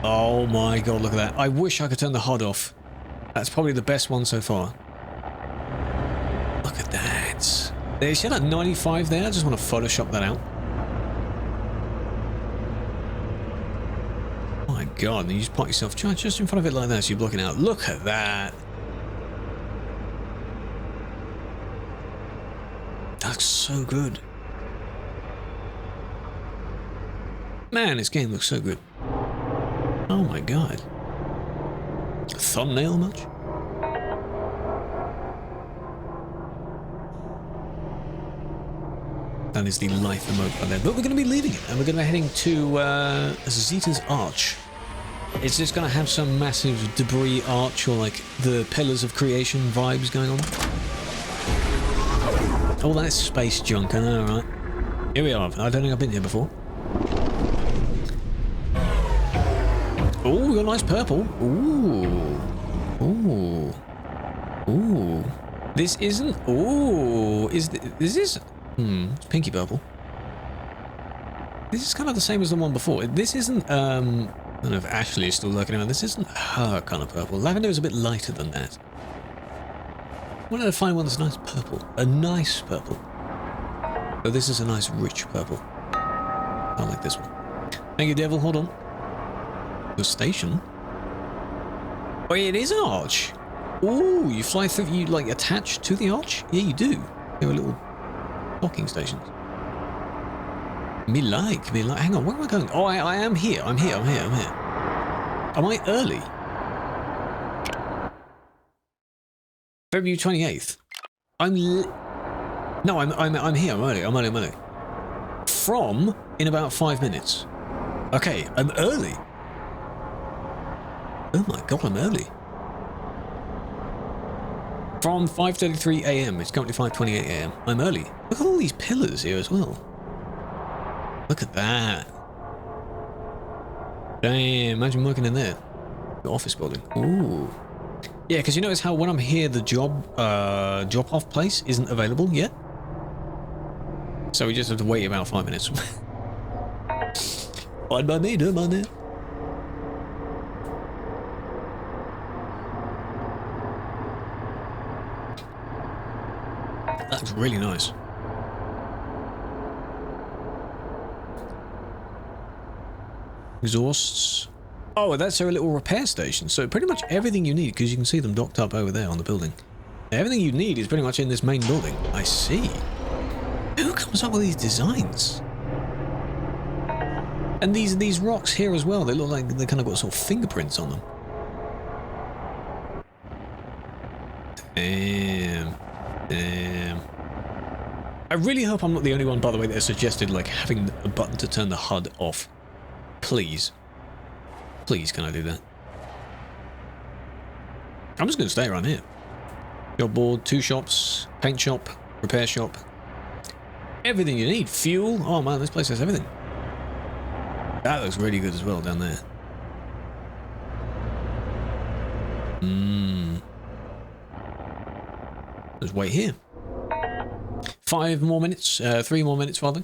Oh my god, look at that. I wish I could turn the HUD off. That's probably the best one so far. Look at that. They said at 95 there. I just want to Photoshop that out. My god, and you just park yourself just in front of it like that so you're blocking out. Look at that. That's so good. Man, this game looks so good. Oh my god. Thumbnail much? That is the life emote right there. But we're going to be leaving it, and we're going to be heading to Zeta's Arch. It's just going to have some massive debris arch, or like the Pillars of Creation vibes going on. All that space junk, I know, right? Here we are. I don't think I've been here before. Oh, we got a nice purple. Ooh. Ooh. Ooh. This isn't... Ooh. This is... It's pinky purple. This is kind of the same as the one before. This isn't... I don't know if Ashley is still lurking around. This isn't her kind of purple. Lavender is a bit lighter than that. I wanted to find one that's a nice purple. A nice purple. But this is a nice rich purple. I like this one. Thank you, Devil. Hold on. The station? Oh, yeah, it is an arch. Ooh, you fly through, you like attach to the arch? Yeah, you do. There are little docking stations. Me like. Hang on, where am I going? Oh, I am here. I'm here. Am I early? February 28th. No, I'm here. I'm early. From in about 5 minutes. Okay, I'm early. Oh my god, I'm early. From 5:33 a.m. It's currently 5:28 a.m. I'm early. Look at all these pillars here as well. Look at that. Damn, imagine working in there. The office building. Ooh. Yeah, because you notice how when I'm here, the drop-off place isn't available yet? So we just have to wait about 5 minutes. Fine by me, don't mind it. That looks really nice. Exhausts. Oh, that's our little repair station. So pretty much everything you need, because you can see them docked up over there on the building. Everything you need is pretty much in this main building. I see. Who comes up with these designs? And these rocks here as well, they look like they kind of got sort of fingerprints on them. Damn. I really hope I'm not the only one, by the way, that has suggested like having a button to turn the HUD off. Please. Please, can I do that? I'm just going to stay around here. Job board, 2 shops, paint shop, repair shop. Everything you need. Fuel. Oh man, this place has everything. That looks really good as well down there. Let's wait here. 5 more minutes. 3 more minutes rather.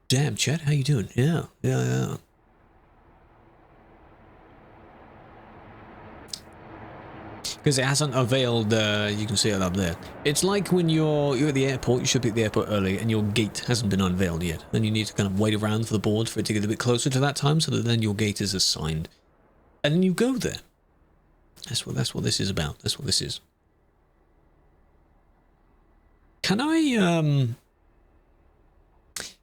Damn, Chet, how you doing? Yeah. Because it hasn't availed, you can see it up there. It's like when you're at the airport, you should be at the airport early, and your gate hasn't been unveiled yet. Then you need to kind of wait around for the board for it to get a bit closer to that time, so that then your gate is assigned. And then you go there. That's what this is about. That's what this is. Can I,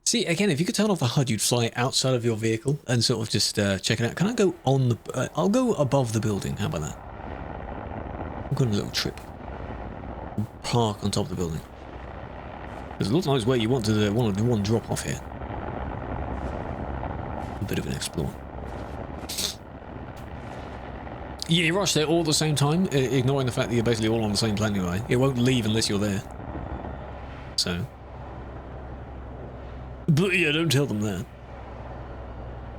see, again, if you could turn off the HUD, you'd fly outside of your vehicle and sort of just check it out. Can I go on the... I'll go above the building. How about that? I'm going on a little trip. Park on top of the building. There's a lot of times where you want to do one drop off here. A bit of an explore. Yeah, you rush there all at the same time, ignoring the fact that you're basically all on the same plane anyway. It won't leave unless you're there. So. But yeah, don't tell them that.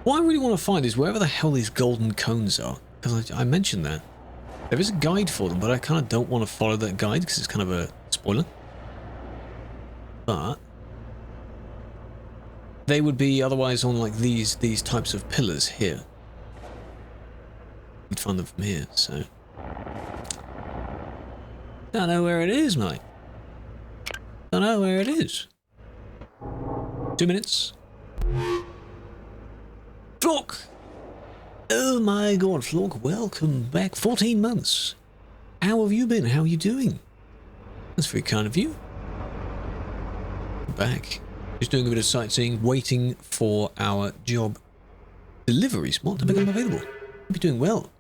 What I really want to find is wherever the hell these golden cones are. Because I mentioned that. There is a guide for them, but I kind of don't want to follow that guide because it's kind of a spoiler. But they would be otherwise on like these types of pillars here. You'd find them from here, so. Don't know where it is, mate. Don't know where it is. 2 minutes. Flock! Oh my god, Flock, welcome back. 14 months. How have you been? How are you doing? That's very kind of you. Back. Just doing a bit of sightseeing, waiting for our job delivery spot to become available. You'll be doing well.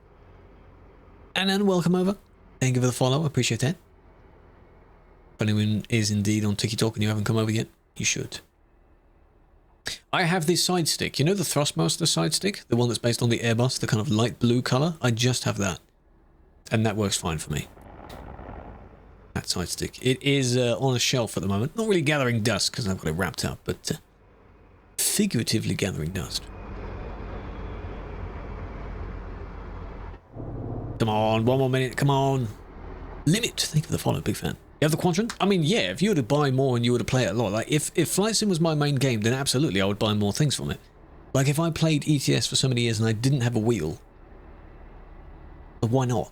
And welcome over. Thank you for the follow, I appreciate that. If anyone is indeed on TikTok and you haven't come over yet, you should. I have this side stick. You know the Thrustmaster side stick? The one that's based on the Airbus, the kind of light blue colour? I just have that. And that works fine for me. That side stick. It is on a shelf at the moment. Not really gathering dust because I've got it wrapped up, but figuratively gathering dust. Come on, 1 more minute, come on. Limit. Thank you for the follow, big fan. You have the Quadrant? I mean, yeah, if you were to buy more and you were to play it a lot, like if Flight Sim was my main game, then absolutely I would buy more things from it. Like if I played ETS for so many years and I didn't have a wheel, why not?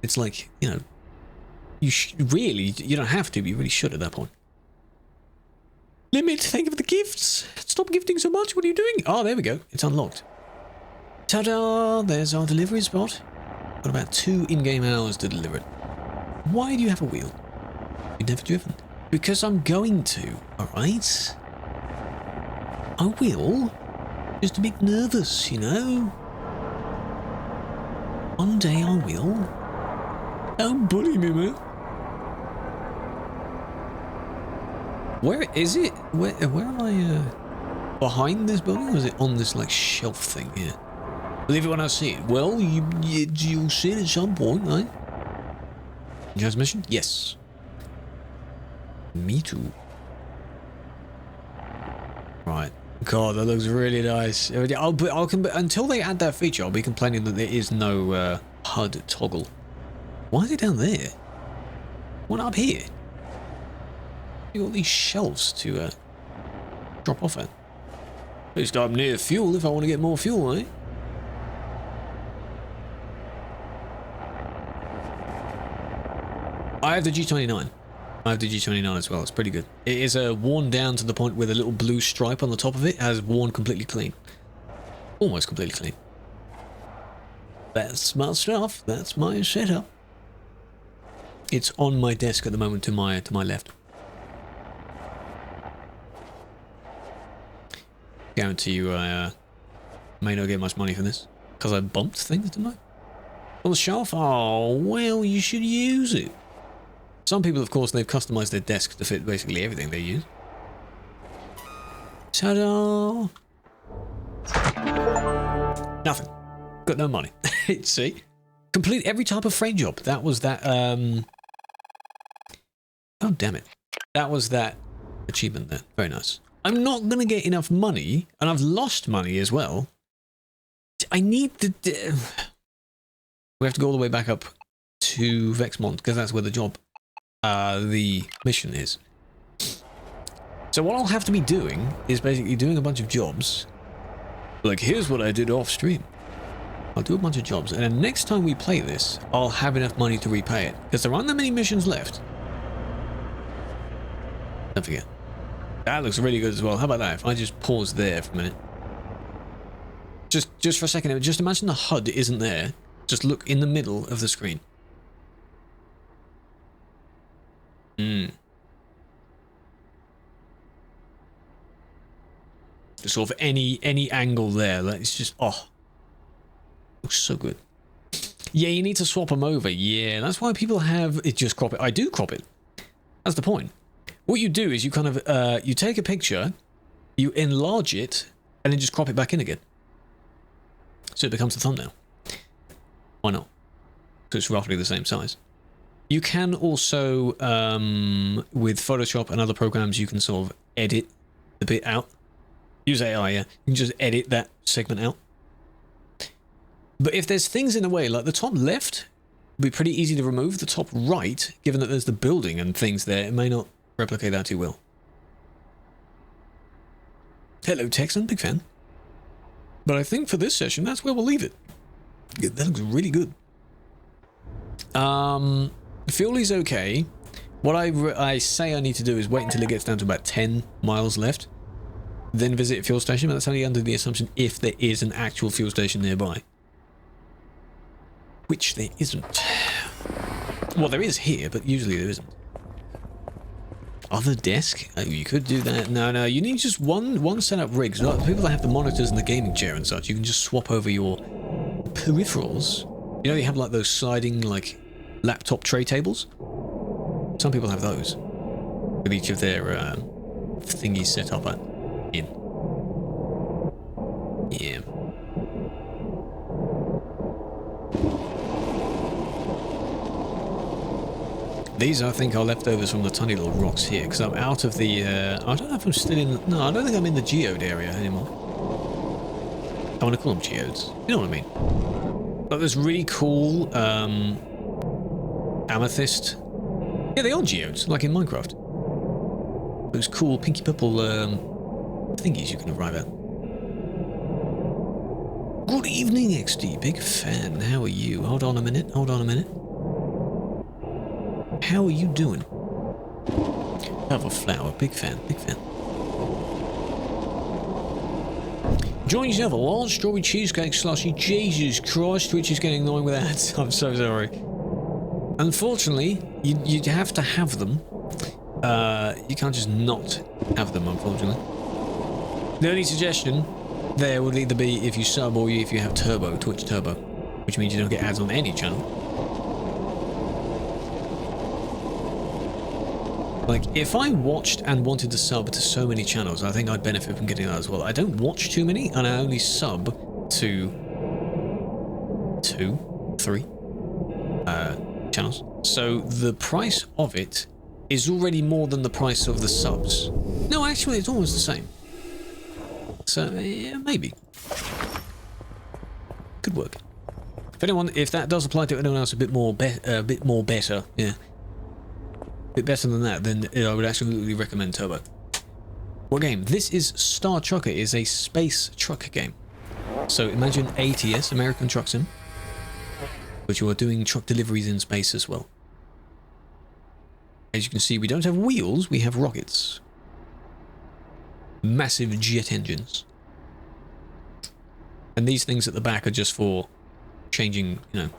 It's like, you know, you don't have to, but you really should at that point. Limit, thank you for the gifts. Stop gifting so much, what are you doing? Oh, there we go, it's unlocked. Ta-da, there's our delivery spot. Got about 2 in-game hours to deliver it. Why do you have a wheel? You've never driven. Because I'm going to, alright? I will. Just a bit nervous, you know. One day I will. Don't bully me, man. Where is it? Where am I? Behind this building, or is it on this like shelf thing here? Believe it when I see it. Well, you'll see it at some point, right? Transmission? Yes. Me too. Right. God, that looks really nice. Until they add that feature, I'll be complaining that there is no HUD toggle. Why is it down there? What up here? You got these shelves to drop off at. At least I'm near fuel if I want to get more fuel, eh? I have the G29. I have the G29 as well. It's pretty good. It is worn down to the point where the little blue stripe on the top of it has worn completely clean. Almost completely clean. That's my stuff. That's my setup. It's on my desk at the moment to my left. Guarantee you I may not get much money for this. Because I bumped things, didn't I? On the shelf? Oh, well, you should use it. Some people, of course, they've customized their desk to fit basically everything they use. Ta-da! Nothing. Got no money. See? Complete every type of frame job. That was that, oh, damn it. That was that achievement there. Very nice. I'm not going to get enough money, and I've lost money as well. I need to... We have to go all the way back up to Vexmont, because that's where the job... the mission is. So what I'll have to be doing is basically doing a bunch of jobs. Like, here's what I did off stream. I'll do a bunch of jobs, and then next time we play this, I'll have enough money to repay it. Because there aren't that many missions left. Don't forget. That looks really good as well. How about that? If I just pause there for a minute. Just for a second, just imagine the HUD isn't there. Just look in the middle of the screen. Sort of any angle there, like it's just, oh, looks so good. Yeah, you need to swap them over. Yeah, that's why people have it. Just crop it. I do crop it. That's the point. What you do is you kind of you take a picture, you enlarge it, and then just crop it back in again, so it becomes the thumbnail. Why not? So it's roughly the same size. You can also, with Photoshop and other programs, you can sort of edit the bit out. Use AI, yeah. You can just edit that segment out. But if there's things in the way, like the top left, would be pretty easy to remove. The top right, given that there's the building and things there, it may not replicate that too well. Hello, Texan, big fan. But I think for this session, that's where we'll leave it. That looks really good. Fuel is okay. What I say I need to do is wait until it gets down to about 10 miles left. Then visit a fuel station, but that's only under the assumption if there is an actual fuel station nearby. Which there isn't. Well, there is here, but usually there isn't. Other desk? Oh, you could do that. No, you need just one setup rig. So people that have the monitors and the gaming chair and such, you can just swap over your peripherals. You know, you have like those sliding, like, laptop tray tables? Some people have those. With each of their thingies set up in. Yeah. These, I think, are leftovers from the tiny little rocks here, because I'm out of the, I don't know if I'm still in, no, I don't think I'm in the geode area anymore. I want to call them geodes. You know what I mean? But there's really cool, amethyst. Yeah, they are geodes, like in Minecraft. Those cool pinky purple, thingies you can arrive at. Good evening, XD. Big fan. How are you? Hold on a minute. How are you doing? Have a flower. Big fan. Join yourself a large strawberry cheesecake slushy. Jesus Christ, Twitch is getting annoying with ads. I'm so sorry. Unfortunately, you have to have them. You can't just not have them, unfortunately. The only suggestion there would either be if you sub or if you have Turbo, Twitch Turbo, which means you don't get ads on any channel. Like, if I watched and wanted to sub to so many channels, I think I'd benefit from getting that as well. I don't watch too many, and I only sub to 3 channels. So the price of it is already more than the price of the subs. No, actually, it's almost the same. So, yeah, maybe. Could work. If that does apply to anyone else a bit more better, yeah. A bit better than that, then I would absolutely recommend Turbo. What game? This is Star Trucker. It is a space truck game. So imagine ATS, American Truck Sim, but you are doing truck deliveries in space as well. As you can see, we don't have wheels, we have rockets. Massive jet engines. And these things at the back are just for changing, you know,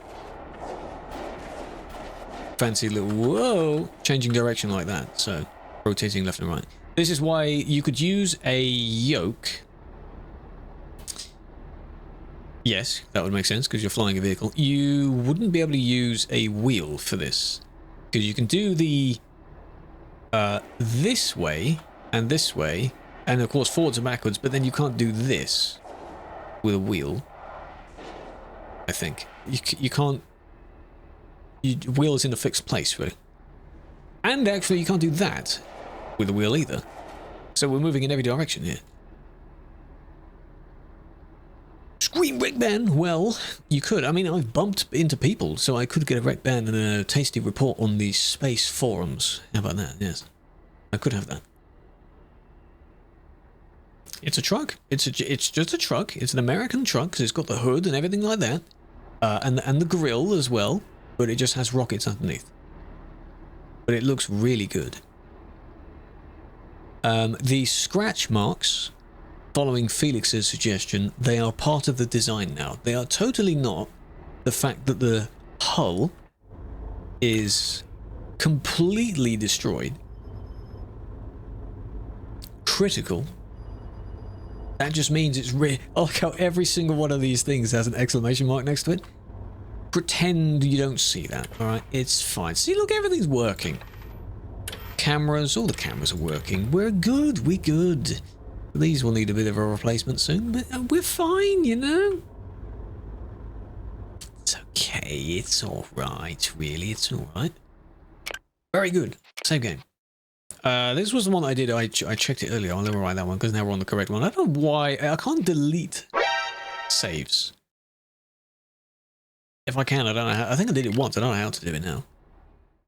fancy little, whoa, changing direction like that. So, rotating left and right. This is why you could use a yoke. Yes, that would make sense because you're flying a vehicle. You wouldn't be able to use a wheel for this because you can do the this way, and of course forwards and backwards, but then you can't do this with a wheel. I think you can't. Wheel is in a fixed place, really. And actually, you can't do that with a wheel either. So we're moving in every direction here. Scream wreck ban? Well, you could. I mean, I've bumped into people, so I could get a wreck ban and a tasty report on the space forums. How about that? Yes. I could have that. It's a truck. It's just a truck. It's an American truck, because it's got the hood and everything like that. And the grill as well. But it just has rockets underneath. But it looks really good. The scratch marks, following Felix's suggestion, they are part of the design now. They are totally not the fact that the hull is completely destroyed. Critical. That just means it's I like how every single one of these things has an exclamation mark next to it. Pretend you don't see that, alright? It's fine. See, look, everything's working. Cameras, all the cameras are working. We're good, we're good. These will need a bit of a replacement soon, but we're fine, you know? It's okay, it's alright, really, it's alright. Very good. Same game. This was the one I did, I checked it earlier. I'll never write that one, because now we're on the correct one. I don't know why, I can't delete saves. If I can, I don't know how. I think I did it once. I don't know how to do it now.